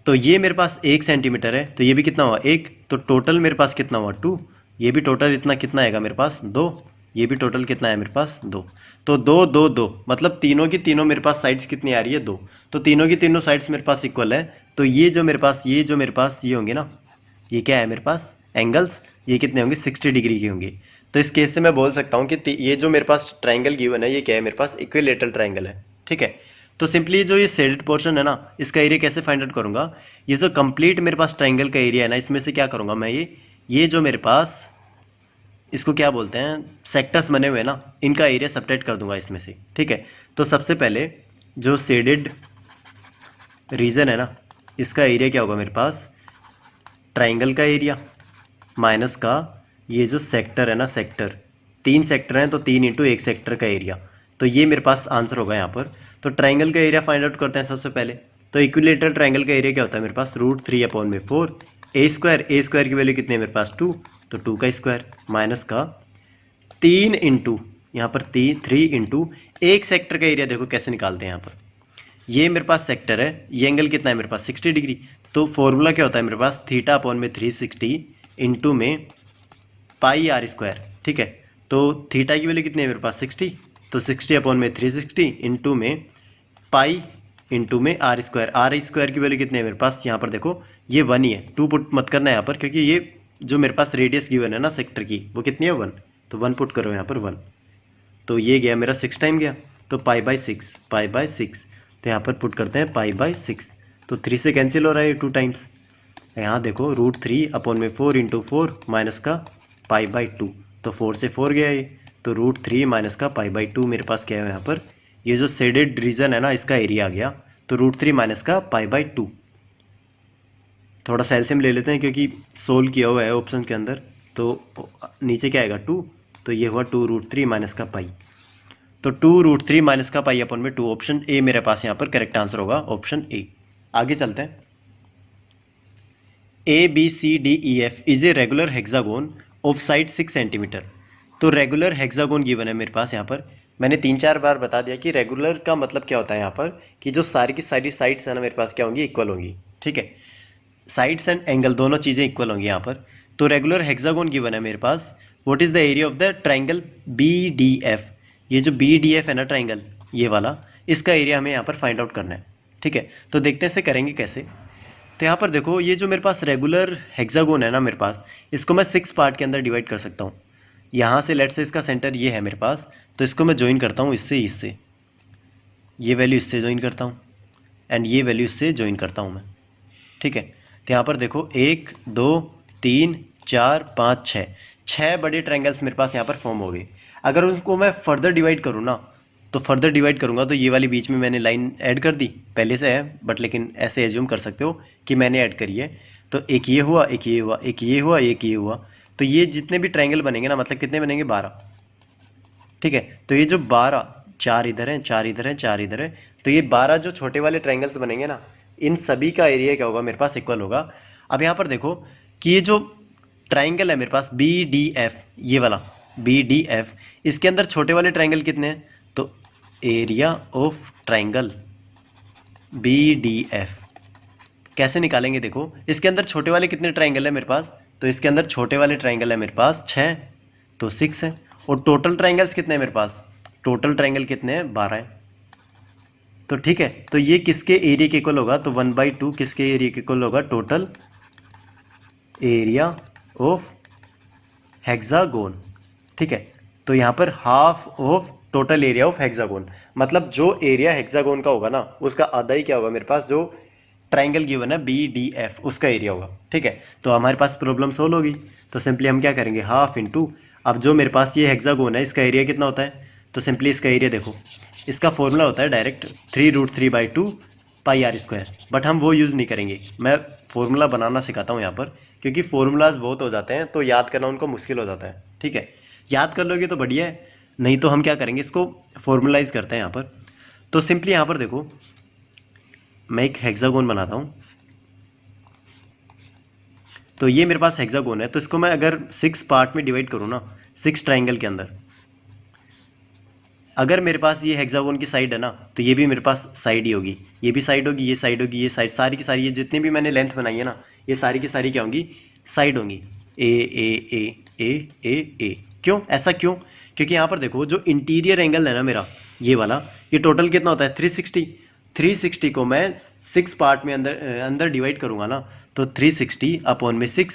S1: तो ये मेरे पास 1 सेंटीमीटर है, तो ये भी कितना हुआ 1। तो टोटल मेरे पास कितना हुआ 2। ये भी टोटल इतना कितना आएगा मेरे पास 2। ये भी टोटल कितना है मेरे पास 2। तो 2 2 2 मतलब तीनों की तीनों मेरे पास साइड्स कितनी आ रही है 2। तो तीनों की तीनों साइड्स मेरे पास इक्वल है। तो ये जो मेरे पास ये होंगे ना, ये क्या है मेरे पास एंगल्स, ये कितने होंगे 60 डिग्री के होंगे। तो इस केस से मैं बोल सकता हूँ कि ये जो मेरे पास ट्राइंगल गिवन है, ये क्या है मेरे पास इक्विलेटरल ट्राइंगल है। ठीक है, तो सिंपली जो ये शेडेड पोर्शन है ना, इसका एरिया कैसे फाइंड आउट करूँगा, ये जो कंप्लीट मेरे पास ट्राइंगल का एरिया है ना, इसमें से क्या करूँगा मैं, ये जो मेरे पास इसको क्या बोलते हैं, सेक्टर्स बने हुए हैं ना, इनका एरिया सब्ट्रैक्ट कर दूंगा इसमें से। ठीक है, तो सबसे पहले जो शेडेड रीजन है ना, इसका एरिया क्या होगा मेरे पास, ट्राइंगल का एरिया माइनस का ये जो सेक्टर है ना, सेक्टर 3 सेक्टर हैं, तो 3 इंटू 1 सेक्टर का एरिया। तो ये मेरे पास आंसर होगा यहाँ पर। तो ट्राइंगल का एरिया फाइंड आउट करते हैं सबसे पहले। तो इक्विलेटरल ट्राइंगल का एरिया क्या होता है मेरे पास, √3/4 ए स्क्वायर की वैल्यू कितनी है मेरे पास 2, तो 2 का स्क्वायर माइनस का 3 इंटू यहाँ पर 3 इंटू एक सेक्टर का एरिया देखो कैसे निकालते हैं। यहाँ पर ये मेरे पास सेक्टर है, ये एंगल कितना है मेरे पास 60 डिग्री। तो फॉर्मूला क्या होता है मेरे पास थीटा अपॉन में 360 इंटू में पाई आर स्क्वायर। ठीक है, तो थीटा की वैल्यू कितनी है मेरे पास 60, तो 60 अपॉन में 360 इंटू में पाई इंटू में आर स्क्वायर की वैल्यू कितनी है मेरे पास, यहाँ पर देखो ये 1 ही है, 2 पुट मत करना है यहाँ पर, क्योंकि ये जो मेरे पास रेडियस गिवन है ना सेक्टर की वो कितनी है 1, तो 1 पुट करो यहाँ पर 1, तो ये गया मेरा 6 टाइम गया, तो पाई बाई 6 तो यहाँ पर पुट करते हैं पाई/6, तो 3 से कैंसिल हो रहा है 2 टाइम्स। यहाँ देखो √3 अपॉन में 4 इंटू 4 माइनस का पाई/2, तो 4 से 4 गया ये, तो √3 माइनस का पाई/2 मेरे पास क्या है यहाँ पर, ये जो शेडेड रीजन है ना इसका एरिया आ गया, तो √3 माइनस का पाई/2। थोड़ा सा एलसीएम ले लेते हैं क्योंकि सोल्व किया हुआ है ऑप्शन के अंदर, तो नीचे क्या आएगा 2, तो ये हुआ 2√3 माइनस का पाई, तो 2√3 माइनस का पाई अपॉन में 2, ऑप्शन ए मेरे पास यहाँ पर करेक्ट आंसर होगा, ऑप्शन ए। आगे चलते हैं। ABCDEF is a regular hexagon of side 6 centimetre. तो रेगुलर हेक्सागोन गिवन है मेरे पास यहाँ पर, मैंने 3-4 बार बता दिया कि रेगुलर का मतलब क्या होता है यहाँ पर, कि जो सारी की सारी साइड्स है ना मेरे पास क्या होंगी, इक्वल होंगी। ठीक है, साइड्स एंड एंगल दोनों चीज़ें इक्वल होंगी यहाँ पर। तो रेगुलर हेक्सागोन गिवन है मेरे पास, what is the area of the triangle BDF, ये जो BDF है ना ट्राइंगल ये वाला, इसका एरिया हमें यहाँ पर फाइंड आउट करना है। ठीक है, तो देखते हैं इसे करेंगे कैसे। तो यहाँ पर देखो ये जो मेरे पास रेगुलर हेक्सागोन है ना मेरे पास, इसको मैं 6 पार्ट के अंदर डिवाइड कर सकता हूँ। यहाँ से लेट से इसका सेंटर ये है मेरे पास, तो इसको मैं ज्वाइन करता हूँ इससे, ये वैल्यू इससे ज्वाइन करता हूँ एंड ये वैल्यू इससे ज्वाइन करता हूँ मैं। ठीक है, तो यहाँ पर देखो 1 2 3 4 5 6 बड़े ट्रायंगल्स मेरे पास यहाँ पर फॉर्म हो गए। अगर उनको मैं फर्दर डिवाइड करूँ ना, तो फर्दर डिवाइड करूँगा तो ये वाली बीच में मैंने लाइन ऐड कर दी, पहले से है बट लेकिन ऐसे एज्यूम कर सकते हो कि मैंने ऐड करी है। तो एक ये हुआ, एक ये हुआ, एक ये हुआ, एक ये हुआ, तो ये जितने भी ट्रायंगल बनेंगे ना, मतलब कितने बनेंगे 12। ठीक है, तो ये जो 12, 4 इधर हैं, 4 इधर हैं, 4 इधर है, तो ये 12 जो छोटे वाले ट्रायंगल्स बनेंगे ना, इन सभी का एरिया क्या होगा मेरे पास इक्वल होगा। अब यहाँ पर देखो कि ये जो ट्राइंगल है मेरे पास BDF, ये वाला BDF, इसके अंदर छोटे वाले ट्राइंगल कितने हैं, तो एरिया ऑफ ट्राइंगल BDF कैसे निकालेंगे, देखो इसके अंदर छोटे वाले कितने ट्राइंगल है मेरे पास, तो इसके अंदर छोटे वाले ट्राइंगल है मेरे पास 6, तो 6 है, और टोटल ट्राइंगल्स कितने हैं मेरे पास, टोटल ट्राइंगल कितने हैं 12 है। तो ठीक है, तो ये किसके एरिया के इक्वल होगा, तो 1/2 किसके एरिया के इक्वल होगा, टोटल एरिया ऑफ हेक्सागोन। ठीक है, तो यहाँ पर half of total area of hexagon, मतलब जो एरिया हेक्सागोन का होगा ना उसका आधा ही क्या होगा मेरे पास, जो ट्राइंगल गिवन है BDF उसका एरिया होगा। ठीक है, तो हमारे पास प्रॉब्लम सोल्व होगी। तो सिंपली हम क्या करेंगे, हाफ इंटू, अब जो मेरे पास ये हेक्सागोन है इसका एरिया कितना होता है, तो सिंपली इसका एरिया देखो, इसका फॉर्मूला होता है direct 3√3/2 pi r square, but हम वो यूज़ नहीं करेंगे। मैं फॉर्मूला बनाना सिखाता हूँ यहाँ पर, क्योंकि फॉर्मूलाज बहुत हो जाते हैं तो याद करना उनको मुश्किल हो जाता है। ठीक है, याद कर लोगे तो बढ़िया है, नहीं तो हम क्या करेंगे, इसको फॉर्मूलाइज करते हैं यहाँ पर। तो सिंपली यहाँ पर देखो मैं एक हेक्सागोन बनाता हूँ, तो ये मेरे पास हेक्सागोन है, तो इसको मैं अगर 6 पार्ट में डिवाइड करूँ ना, 6 ट्राइंगल के अंदर, अगर मेरे पास ये हेक्सागोन की साइड है ना, तो ये भी मेरे पास साइड ही होगी, ये भी साइड होगी, ये साइड होगी, ये साइड, सारी की सारी ये जितनी भी मैंने लेंथ बनाई है ना, ये सारी की सारी क्या होंगी, साइड होंगी, ए ए ए ए ए ए। क्यों ऐसा, क्यों, क्योंकि यहाँ पर देखो जो इंटीरियर एंगल है ना मेरा ये वाला, ये टोटल कितना होता है 360 को मैं 6 पार्ट में अंदर डिवाइड करूँगा ना, तो 360 अपॉन में 6,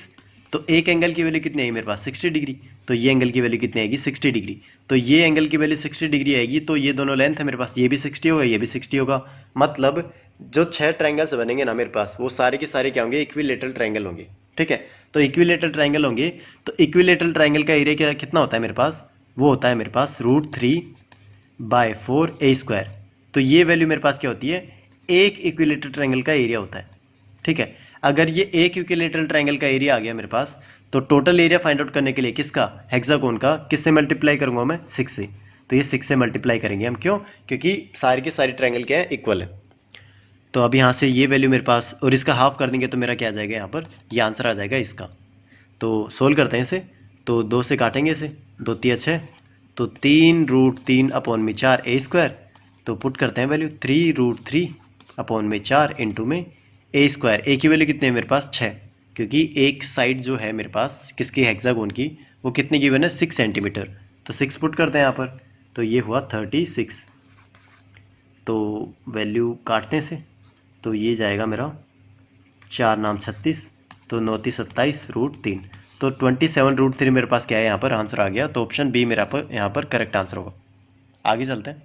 S1: तो एक एंगल की वैल्यू कितनी आएगी मेरे पास 60 डिग्री, तो ये एंगल की वैल्यू कितनी आएगी 60 डिग्री, तो ये एंगल की वैल्यू 60 डिग्री आएगी, तो ये दोनों लेंथ है मेरे पास, ये भी 60 होगा, ये भी 60 होगा, मतलब जो 6 ट्रायंगल्स बनेंगे ना मेरे पास वो सारे के सारे क्या होंगे, इक्विलेटरल ट्रायंगल होंगे। ठीक है, तो इक्विलेटरल ट्रायंगल होंगे, तो इक्विलेटरल ट्रायंगल का एरिया क्या कितना होता है मेरे पास, वो होता है मेरे पास √3/4a²। तो ये वैल्यू मेरे पास क्या होती है, एक इक्विलेटरल ट्रायंगल का एरिया होता है। ठीक है, अगर ये एक इक्विलेटरल ट्रायंगल का एरिया आ गया मेरे पास, तो टोटल एरिया फाइंड आउट करने के लिए किसका, हेक्सागोन का, किससे मल्टीप्लाई करूंगा मैं 6 से, तो ये 6 से मल्टीप्लाई करेंगे हम, क्यों, क्योंकि सारी के सारी ट्रायंगल क्या है, इक्वल है। तो अब यहाँ से ये वैल्यू मेरे पास, और इसका हाफ कर देंगे तो मेरा क्या आ जाएगा यहाँ पर, ये आंसर आ जाएगा इसका। तो सोल्व करते हैं इसे, तो 2 से काटेंगे इसे, 2 × 3 = 6, तो 3√3/4 ए स्क्वायर, तो पुट करते हैं वैल्यू 3√3/4 इंटू में ए स्क्वायर। ए की वैल्यू कितनी है मेरे पास 6, क्योंकि एक साइड जो है मेरे पास किसकी हेक्सागोन की वो कितनी गिवन है 6 सेंटीमीटर, तो 6 पुट करते हैं यहाँ पर, तो ये हुआ 36। तो वैल्यू काटते हैं से, तो ये जाएगा मेरा 4 नाम 36, तो 9×3 = 27√3, तो 27√3 मेरे पास क्या है यहाँ पर आंसर आ गया। तो ऑप्शन बी मेरा पर यहाँ पर करेक्ट आंसर होगा। आगे चलते हैं।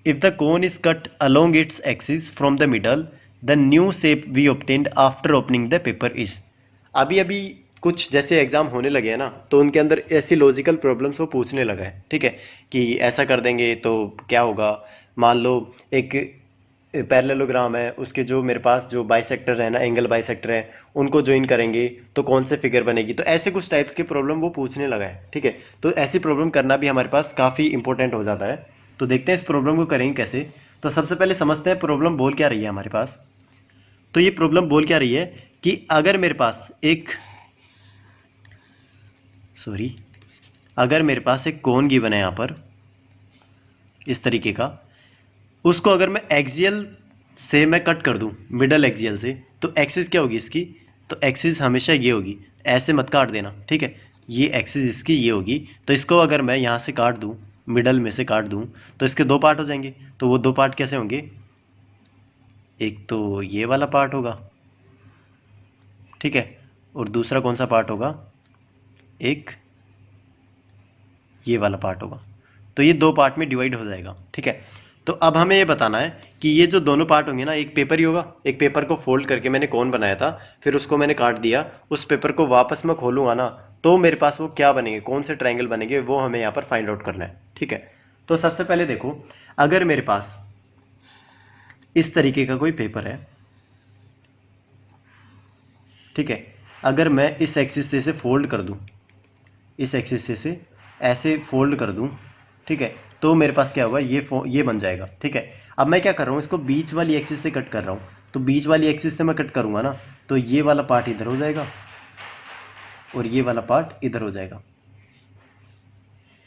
S1: If the cone is cut along its axis from the middle, the new shape we obtained after opening the paper is. अभी अभी कुछ जैसे एग्जाम होने लगे हैं ना, तो उनके अंदर ऐसी लॉजिकल प्रॉब्लम्स वो पूछने लगा है, ठीक है, कि ऐसा कर देंगे तो क्या होगा। मान लो एक पैरेललोग्राम है, उसके जो मेरे पास जो बाइसेक्टर है ना, एंगल बाइसेक्टर है, उनको ज्वाइन करेंगे तो कौन से फिगर बनेगी। तो ऐसे कुछ टाइप्स के प्रॉब्लम वो पूछने लगा है, ठीक है। तो ऐसी प्रॉब्लम करना भी हमारे पास काफ़ी इंपॉर्टेंट हो जाता है। तो देखते हैं इस प्रॉब्लम को करेंगे कैसे। तो सबसे पहले समझते हैं प्रॉब्लम बोल क्या रही है हमारे पास। तो ये प्रॉब्लम बोल क्या रही है कि अगर मेरे पास एक कोन गिवन है यहाँ पर इस तरीके का, उसको अगर मैं एक्सियल से मैं कट कर दूं, मिडल एक्सियल से, तो एक्सिस क्या होगी इसकी, तो एक्सिस हमेशा ये होगी, ऐसे मत काट देना, ठीक है। ये एक्सिस इसकी ये होगी, तो इसको अगर मैं यहाँ से काट दूं, मिडल में से काट दूं, तो इसके दो पार्ट हो जाएंगे। तो वो दो पार्ट कैसे होंगे, एक तो ये वाला पार्ट होगा, ठीक है, और दूसरा कौन सा पार्ट होगा, एक ये वाला पार्ट होगा। तो ये दो पार्ट में डिवाइड हो जाएगा, ठीक है। तो अब हमें ये बताना है कि ये जो दोनों पार्ट होंगे ना, एक पेपर ही होगा, एक पेपर को फोल्ड करके मैंने कौन बनाया था, फिर उसको मैंने काट दिया, उस पेपर को वापस मैं खोलूँगा ना, तो मेरे पास वो क्या बनेंगे, कौन से ट्रायंगल बनेंगे, वो हमें यहाँ पर फाइंड आउट करना है, ठीक है। तो सबसे पहले देखो, अगर मेरे पास इस तरीके का कोई पेपर है, ठीक है, अगर मैं इस एक्सिस से इसे फोल्ड कर दूं, इस एक्सिस से इसे ऐसे फोल्ड कर दूं, ठीक है, तो मेरे पास क्या होगा, ये बन जाएगा, ठीक है। अब मैं क्या कर रहा हूँ, इसको बीच वाली एक्सिस से कट कर रहा हूँ, तो बीच वाली एक्सिस से मैं कट करूँगा ना, तो ये वाला पार्ट इधर हो जाएगा और ये वाला पार्ट इधर हो जाएगा।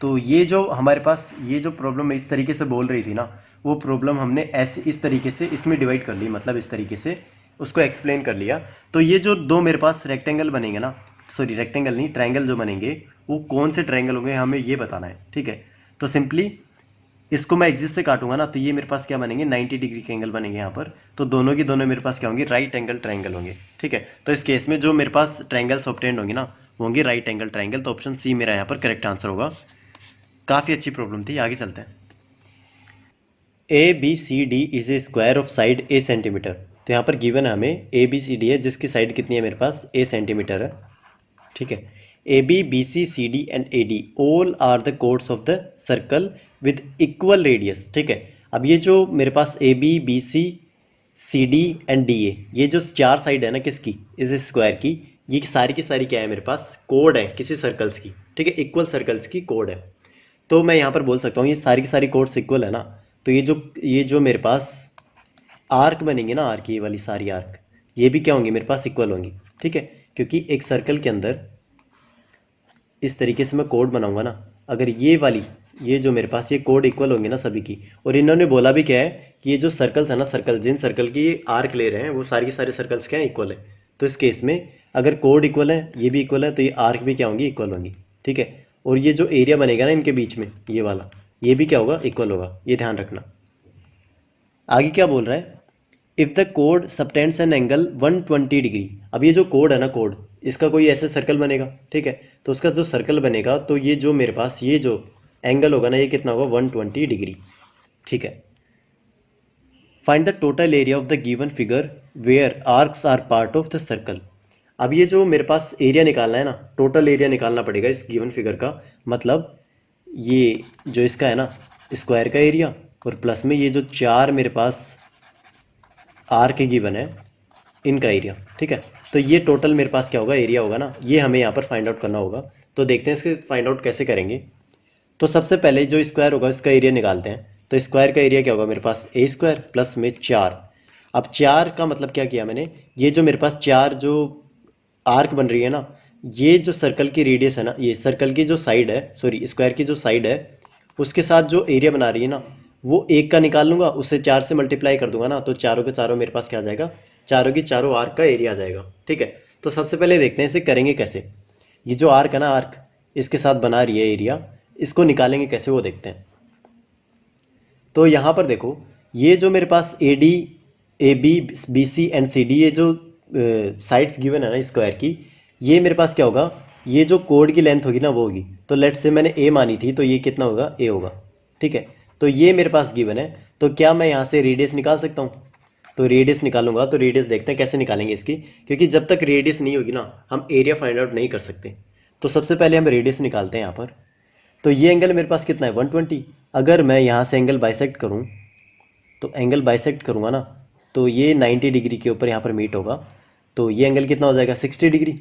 S1: तो ये जो हमारे पास ये जो प्रॉब्लम इस तरीके से बोल रही थी ना, वो प्रॉब्लम हमने ऐसे इस तरीके से इसमें डिवाइड कर ली, मतलब इस तरीके से उसको एक्सप्लेन कर लिया। तो ये जो दो मेरे पास रेक्टेंगल बनेंगे ना, सॉरी रेक्टेंगल नहीं, ट्रायंगल जो बनेंगे, वो कौन से ट्रायंगल होंगे हमें ये बताना है, ठीक है। तो सिंपली इसको मैं एक्सिस से काटूंगा ना, तो ये मेरे पास क्या बनेंगे, 90 डिग्री के एंगल बनेंगे यहाँ पर। तो दोनों की दोनों मेरे पास क्या होंगे, राइट एंगल ट्रायंगल होंगे, ठीक है। तो इस केस में जो मेरे पास ट्रायंगल्स ऑब्टेन्ड होंगे ना, वो होंगे राइट एंगल ट्रायंगल। तो ऑप्शन सी मेरा यहाँ पर करेक्ट आंसर होगा। काफ़ी अच्छी प्रॉब्लम थी, आगे चलते हैं। A B C D is a square of side a centimetre. तो यहाँ पर गिवन है हमें ए बी सी डी है, जिसकी साइड कितनी है मेरे पास, ए सेंटीमीटर है, ठीक है। A B B C C D and A D all are the chords of the circle with equal radius, ठीक है। अब ये जो मेरे पास A B B C C D and D A, ये जो चार साइड है ना किसकी, इस स्क्वायर की, ये सारी की सारी क्या है मेरे पास, कोड है किसी सर्कल्स की, ठीक है, इक्वल सर्कल्स की कोड है। तो मैं यहाँ पर बोल सकता हूँ ये सारी की सारी कोड्स इक्वल है ना, तो ये जो मेरे पास आर्क बनेंगे ना, आर्क, ये वाली सारी आर्क, ये भी क्या होंगी मेरे पास, इक्वल होंगी, ठीक है। क्योंकि एक सर्कल के अंदर इस तरीके से मैं कोड बनाऊंगा ना, अगर ये जो मेरे पास ये कोड इक्वल होंगे ना सभी की, और इन्होंने बोला भी क्या है कि ये जो सर्कल्स है ना, सर्कल जिन सर्कल की आर्क ले रहे हैं, वो सारी के सारे सर्कल्स क्या है, इक्वल है। तो इस केस में अगर कोड इक्वल है, ये भी इक्वल है, तो ये आर्क भी क्या होंगी, इक्वल होंगी, ठीक है। और ये जो एरिया बनेगा ना इनके बीच में, ये वाला, ये भी क्या होगा, इक्वल होगा, ये ध्यान रखना। आगे क्या बोल रहा है, if the code subtends an angle 120 degree. अब ये जो कोड है ना, कोड, इसका कोई ऐसे सर्कल बनेगा, ठीक है। तो उसका जो सर्कल बनेगा, तो ये जो मेरे पास ये जो एंगल होगा ना, ये कितना होगा, 120 डिग्री, ठीक है। Find the total area of the given figure where arcs are part of the circle. अब ये जो मेरे पास एरिया निकालना है ना, टोटल एरिया निकालना पड़ेगा इस गिवन फिगर का, मतलब ये जो इसका है ना स्क्वायर का एरिया, और प्लस में ये जो चार मेरे पास आर्क गिवन है इनका एरिया, ठीक है। तो ये टोटल मेरे पास क्या होगा, एरिया होगा ना, ये हमें यहाँ पर फाइंड आउट करना होगा। तो देखते हैं इसके फाइंड आउट कैसे करेंगे। तो सबसे पहले जो स्क्वायर होगा इसका एरिया निकालते हैं। तो स्क्वायर का एरिया क्या होगा मेरे पास, ए स्क्वायर प्लस में 4। अब 4 का मतलब क्या किया मैंने, ये जो मेरे पास चार जो आर्क बन रही है ना, ये जो सर्कल की रेडियस है ना, ये सर्कल की जो साइड है, सॉरी स्क्वायर की जो साइड है, उसके साथ जो एरिया बना रही है ना, वो एक का निकाल लूंगा, उससे 4 से मल्टीप्लाई कर दूंगा ना, तो चारों के चारों मेरे पास क्या आ जाएगा, चारों की चारों आर्क का एरिया आ जाएगा। ठीक है, तो सबसे पहले देखते हैं इसे करेंगे कैसे। ये जो आर्क है ना, आर्क इसके साथ बना रही है एरिया, इसको निकालेंगे कैसे वो देखते हैं। तो यहाँ पर देखो, ये जो मेरे पास A D, A B, B C and C D, ये जो साइड्स गिवन है ना स्क्वायर की, ये मेरे पास क्या होगा, ये जो कोड की लेंथ होगी ना वो होगी। तो लेट से मैंने ए मानी थी, तो ये कितना होगा, ए होगा। ठीक है, तो ये मेरे पास गिवन है, तो क्या मैं यहाँ से रेडियस निकाल सकता हूँ। तो रेडियस निकालूंगा, तो रेडियस देखते हैं कैसे निकालेंगे इसकी, क्योंकि जब तक रेडियस नहीं होगी ना हम एरिया फाइंड आउट नहीं कर सकते। तो सबसे पहले हम रेडियस निकालते हैं यहाँ पर। तो ये एंगल मेरे पास कितना है, 120। अगर मैं यहाँ से एंगल बाइसेक्ट करूँ, तो एंगल बाइसेक्ट करूँगा ना, तो ये 90 डिग्री के ऊपर यहाँ पर मीट होगा। तो ये एंगल कितना हो जाएगा, 60 डिग्री।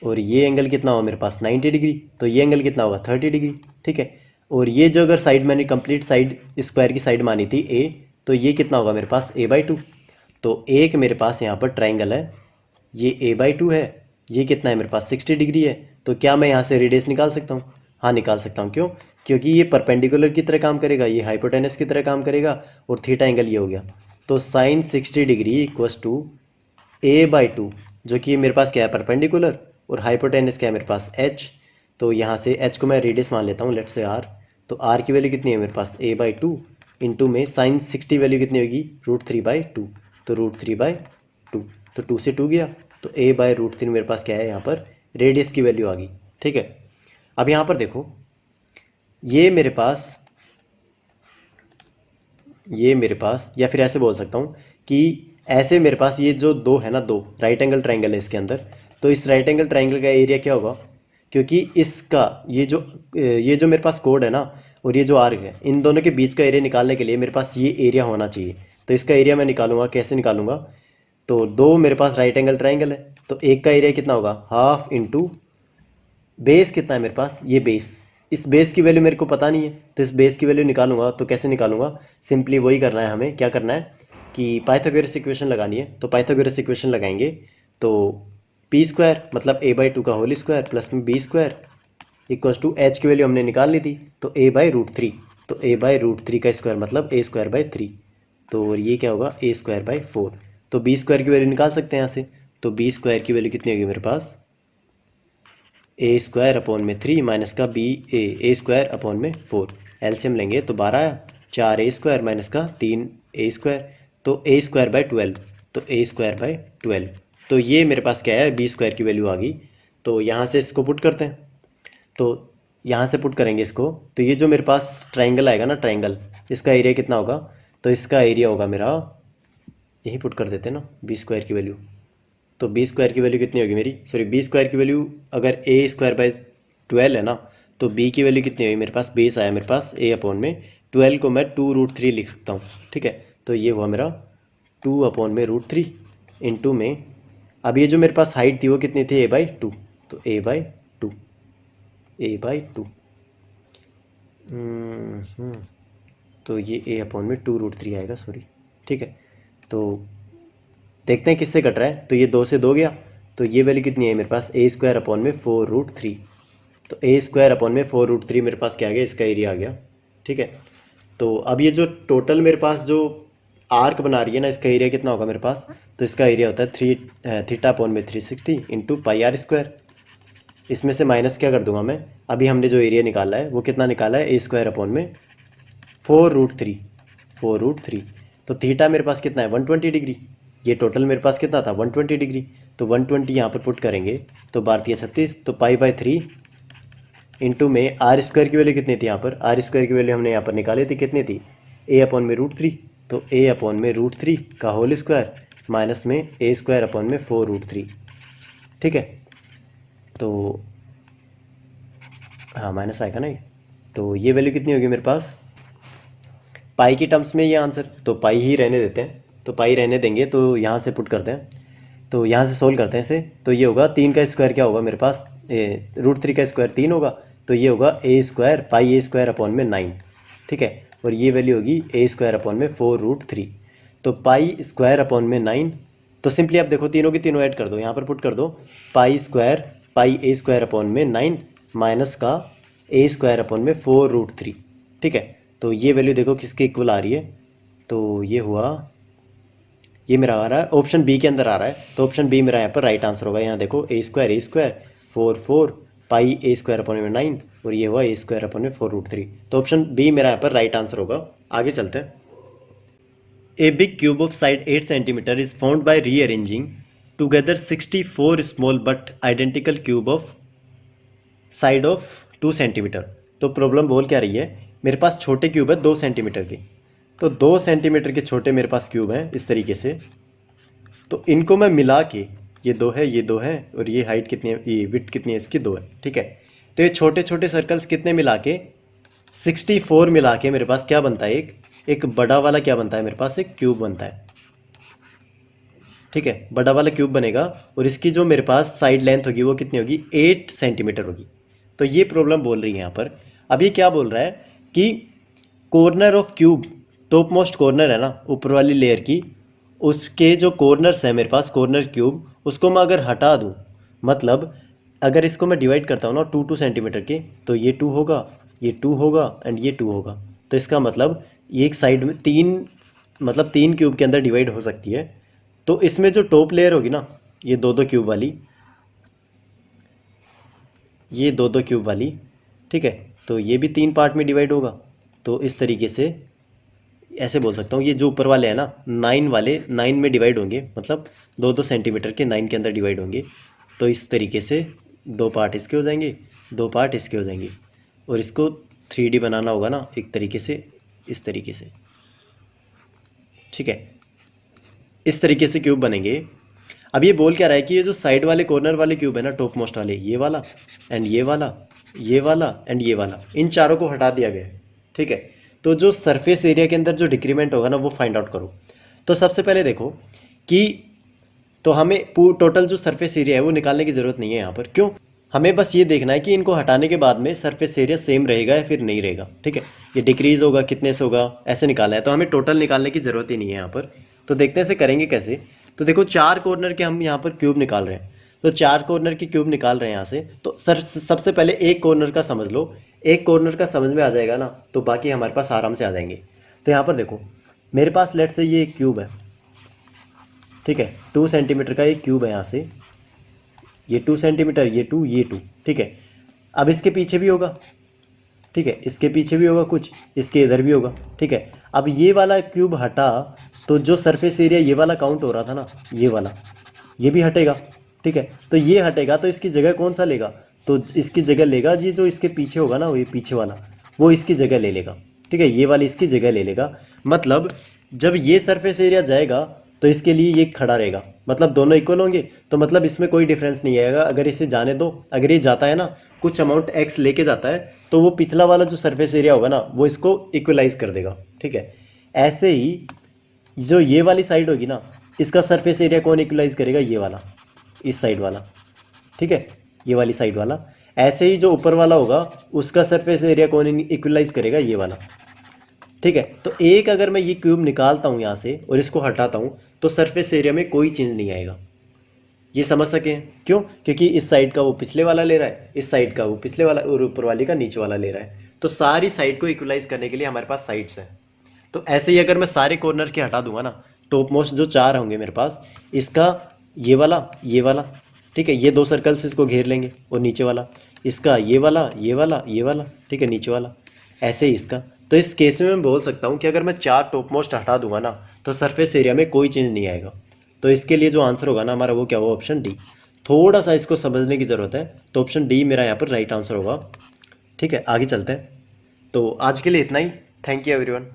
S1: और ये एंगल कितना होगा मेरे पास, 90 डिग्री। तो ये एंगल कितना होगा, 30 डिग्री। ठीक है, और ये जो अगर साइड मैंने कंप्लीट साइड स्क्वायर की साइड मानी थी ए, तो ये कितना होगा मेरे पास, a/2। तो एक मेरे पास यहाँ पर ट्राइंगल है, ये a/2 है, ये कितना है मेरे पास, 60 डिग्री है। तो क्या मैं यहाँ से रेडियस निकाल सकता हूँ, हाँ निकाल सकता हूँ। क्यों, क्योंकि ये परपेंडिकुलर की तरह काम करेगा, ये हाइपोटेनस की तरह काम करेगा, और थीटा एंगल ये हो गया। तो sine 60 degree equals to a/2, जो कि मेरे पास क्या है, परपेंडिकुलर, और हाइपोटेनस क्या है मेरे पास, h। तो यहाँ से h को मैं रेडियस मान लेता हूँ, लेट से r। तो r की वैल्यू कितनी है मेरे पास, a/2 इंटू में साइन 60 वैल्यू कितनी होगी, √3/2। तो √3/2, तो 2 से 2 गया, तो a/√3 मेरे पास क्या है, यहाँ पर रेडियस की वैल्यू आ गई। ठीक है, अब यहाँ पर देखो, ये मेरे पास, ये मेरे पास, या फिर ऐसे बोल सकता हूँ कि ऐसे मेरे पास ये जो दो है ना, दो राइट एंगल ट्राइंगल है इसके अंदर। तो इस राइट एंगल ट्राइंगल का एरिया क्या होगा, क्योंकि इसका ये जो मेरे पास कोड है ना, और ये जो आर्क है, इन दोनों के बीच का एरिया निकालने के लिए मेरे पास ये एरिया होना चाहिए। तो इसका एरिया मैं निकालूंगा, कैसे निकालूंगा, तो दो मेरे पास राइट एंगल ट्राइंगल है, तो एक का एरिया कितना होगा, हाफ इंटू बेस कितना है मेरे पास, ये बेस। इस बेस की वैल्यू मेरे को पता नहीं है, तो इस बेस की वैल्यू निकालूंगा। तो कैसे निकालूंगा, सिंपली वही करना है हमें, क्या करना है कि पाइथागोरस इक्वेशन लगानी है। तो पाइथागोरस इक्वेशन लगाएंगे, तो पी स्क्वायर मतलब a/2 का होल स्क्वायर प्लस में b square equals to h की वैल्यू हमने निकाल ली थी, तो a/√3। तो a/√3 का स्क्वायर मतलब a²/3। तो और ये क्या होगा, a²/4। तो बी स्क्वायर की वैल्यू निकाल सकते हैं यहाँ से। तो बी स्क्वायर की वैल्यू कितनी होगी मेरे पास, a² माइनस का a² 4। एलसीएम लेंगे तो 12 आया, 4a² माइनस का 3a², तो a²/12। तो a²/12, तो ये मेरे पास क्या है, b² की वैल्यू आ गई। तो यहाँ से इसको पुट करते हैं, तो यहाँ से पुट करेंगे इसको, तो ये जो मेरे पास ट्राइंगल आएगा ना, ट्राइंगल, इसका एरिया कितना होगा, तो इसका एरिया होगा मेरा, यही पुट कर देते हैं ना, b² की वैल्यू। तो b² की वैल्यू कितनी होगी मेरी, सॉरी b² की वैल्यू अगर a²/12 है ना, तो b की वैल्यू कितनी होगी मेरे पास, बेस आया मेरे पास a/12 को मैं 2√3 लिख सकता हूँ। ठीक है, तो ये हुआ मेरा 2/√3 इंटू में, अब ये जो मेरे पास हाइट थी वो कितनी थी, a/2। तो a/2, a/2, तो ये a/2√3 आएगा, सॉरी। ठीक है, तो देखते हैं किससे कट रहा है, तो ये 2 से 2 गया, तो ये वैल्यू कितनी है मेरे पास, a²/4√3। तो a²/4√3 मेरे पास क्या आ गया, इसका एरिया आ गया। ठीक है, तो अब ये जो टोटल मेरे पास जो आर्क बना रही है ना, इसका एरिया कितना होगा मेरे पास, तो इसका एरिया होता है θ/360 इंटू πr²। इसमें से माइनस क्या कर दूंगा मैं, अभी हमने जो एरिया निकाला है वो कितना निकाला है, a²/4√3। तो थीटा मेरे पास कितना है, 120 डिग्री। ये टोटल मेरे पास कितना था, 120 डिग्री। तो 120 यहाँ पर पुट करेंगे, तो 32 तो π/3 इंटू में r² की वैल्यू कितनी थी, यहाँ पर r² की वैल्यू हमने यहाँ पर निकाली थी, कितनी थी, a/√3। तो a/√3 का होल स्क्वायर माइनस में a²/4√3। ठीक है, तो हाँ माइनस आएगा ना ये। तो ये वैल्यू कितनी होगी मेरे पास, पाई की टर्म्स में ये आंसर, तो पाई ही रहने देते हैं, तो पाई रहने देंगे, तो यहाँ से पुट करते हैं, तो यहाँ से सोल्व करते हैं इसे। तो ये होगा 3 का स्क्वायर क्या होगा मेरे पास, √3 का स्क्वायर 3 होगा, तो ये होगा a² πa²/9। ठीक है, और ये वैल्यू होगी a²/4√3। तो π² 9, तो सिंपली आप देखो तीनों की तीनों ऐड कर दो, यहाँ पर पुट कर दो π² पाई ए स्क्वायर अपॉन में 9 माइनस का ए स्क्वायर अपॉन में 4√3। ठीक है, तो ये वैल्यू देखो किसके इक्वल आ रही है, तो ये हुआ, ये मेरा आ रहा है ऑप्शन बी के अंदर आ रहा है, तो ऑप्शन बी मेरा यहाँ पर राइट आंसर होगा। यहाँ देखो a square 4 pi A square upon में 9 और ये हुआ ए स्क्वायर अपॉन में 4√3, तो ऑप्शन बी मेरा यहाँ पर राइट आंसर होगा। आगे चलते हैं। ए big cube of side 8 centimetre is found by rearranging together 64 small but identical cube of side of 2 centimetre. तो प्रॉब्लम बोल क्या रही है, मेरे पास छोटे क्यूब है 2 सेंटीमीटर के, तो 2 सेंटीमीटर के छोटे मेरे पास क्यूब हैं इस तरीके से, तो इनको मैं मिला के, ये 2 है, ये 2 है, और ये हाइट कितनी है, ये विड्थ कितनी है इसकी 2 है। ठीक है, तो ये छोटे छोटे सर्कल्स कितने मिला के 64 मिला के मेरे पास क्या बनता है, एक बड़ा वाला क्या बनता है, मेरे पास एक क्यूब बनता है। ठीक है, बड़ा वाला क्यूब बनेगा और इसकी जो मेरे पास साइड लेंथ होगी वो कितनी होगी, 8 सेंटीमीटर होगी। तो ये प्रॉब्लम बोल रही है यहाँ पर। अब ये क्या बोल रहा है कि corner of cube, top most corner है ना ऊपर वाली लेयर की, उसके जो कॉर्नर्स है मेरे पास, कॉर्नर क्यूब, उसको मैं अगर हटा दूँ, मतलब अगर इसको मैं डिवाइड करता हूँ ना 2 सेंटीमीटर के, तो ये 2 होगा, ये 2 होगा एंड ये 2 होगा। तो इसका मतलब ये एक साइड में 3 क्यूब के अंदर डिवाइड हो सकती है। तो इसमें जो टॉप लेयर होगी ना, ये 2 क्यूब वाली, ये 2 क्यूब वाली, ठीक है, तो ये भी 3 पार्ट में डिवाइड होगा। तो इस तरीके से ऐसे बोल सकता हूँ, ये जो ऊपर वाले हैं ना 9 वाले 9 में डिवाइड होंगे, मतलब 2 सेंटीमीटर के 9 के अंदर डिवाइड होंगे। तो इस तरीके से 2 पार्ट इसके हो जाएंगे, 2 पार्ट इसके हो जाएंगे, और इसको 3D बनाना होगा ना एक तरीके से, इस तरीके से। ठीक है, इस तरीके से क्यूब बनेंगे। अब ये बोल क्या रहा है कि ये जो साइड वाले कॉर्नर वाले क्यूब है ना, टॉप मोस्ट वाले, ये वाला एंड ये वाला, ये वाला एंड ये वाला, इन चारों को हटा दिया गया है। ठीक है, तो जो सरफेस एरिया के अंदर जो डिक्रीमेंट होगा ना वो फाइंड आउट करो। तो सबसे पहले देखो कि तो हमें टोटल जो सरफेस एरिया है वो निकालने की ज़रूरत नहीं है यहाँ पर। क्यों, हमें बस ये देखना है कि इनको हटाने के बाद में सरफेस एरिया सेम रहेगा या फिर नहीं रहेगा। ठीक है, ये डिक्रीज होगा कितने से होगा ऐसे निकालना है, तो हमें टोटल निकालने की ज़रूरत ही नहीं है यहाँ पर। तो देखते हैं इसे करेंगे कैसे। तो देखो 4 कॉर्नर के हम यहाँ पर क्यूब निकाल रहे हैं, तो 4 कॉर्नर के क्यूब निकाल रहे हैं यहाँ से। तो सर सबसे पहले एक कॉर्नर का समझ लो, एक कॉर्नर का समझ में आ जाएगा ना तो बाकी हमारे पास आराम से आ जाएंगे। तो यहाँ पर देखो मेरे पास लेट से ये एक क्यूब है, ठीक है, 2 सेंटीमीटर का एक क्यूब है यहाँ से, ये 2 सेंटीमीटर, ये 2, ये 2। ठीक है, अब इसके पीछे भी होगा, ठीक है, इसके पीछे भी होगा कुछ, इसके इधर भी होगा। ठीक है, अब ये वाला क्यूब हटा तो जो सरफेस एरिया ये वाला काउंट हो रहा था ना, ये वाला, ये भी हटेगा। ठीक है, तो ये हटेगा तो इसकी जगह कौन सा लेगा, तो इसकी जगह लेगा ये जो इसके पीछे होगा ना, वो ये पीछे वाला, वो इसकी जगह ले लेगा। ठीक है, ये वाली इसकी जगह ले लेगा। मतलब जब ये सरफेस एरिया जाएगा तो इसके लिए ये खड़ा रहेगा, मतलब दोनों इक्वल होंगे, तो मतलब इसमें कोई डिफरेंस नहीं आएगा। अगर इसे जाने दो, अगर ये जाता है ना कुछ अमाउंट x लेके जाता है, तो वो पिछला वाला जो सरफेस एरिया होगा ना वो इसको इक्वलाइज कर देगा। ठीक है, ऐसे ही जो ये वाली साइड होगी ना, इसका सरफेस एरिया कौन इक्वलाइज करेगा, ये वाला, इस साइड वाला। ठीक है, ये वाली साइड वाला। ऐसे ही जो ऊपर वाला होगा उसका सरफेस एरिया कौन इक्वलाइज करेगा, ये वाला। ठीक है, तो एक अगर मैं ये क्यूब निकालता हूँ यहाँ से और इसको हटाता हूँ तो सरफेस एरिया में कोई चेंज नहीं आएगा। ये समझ सके हैं क्यों, क्योंकि इस साइड का वो पिछले वाला ले रहा है, इस साइड का वो पिछले वाला और ऊपर वाले का नीचे वाला ले रहा है। तो सारी साइड को इक्वलाइज करने के लिए हमारे पास साइड्स हैं। तो ऐसे ही अगर मैं सारे कॉर्नर के हटा दूंगा ना, टॉप मोस्ट जो 4 होंगे मेरे पास, इसका ये वाला, ये वाला, ठीक है, ये 2 सर्कल्स इसको घेर लेंगे, और नीचे वाला इसका ये वाला, ये वाला, ये वाला, ठीक है, नीचे वाला, ऐसे ही इसका। तो इस केस में मैं बोल सकता हूँ कि अगर मैं 4 टॉप मोस्ट हटा दूंगा ना तो सरफेस एरिया में कोई चेंज नहीं आएगा। तो इसके लिए जो आंसर होगा ना हमारा वो क्या होगा, ऑप्शन डी। थोड़ा सा इसको समझने की ज़रूरत है, तो ऑप्शन डी मेरा यहाँ पर राइट आंसर होगा। ठीक है, आगे चलते हैं। तो आज के लिए इतना ही। Thank you everyone.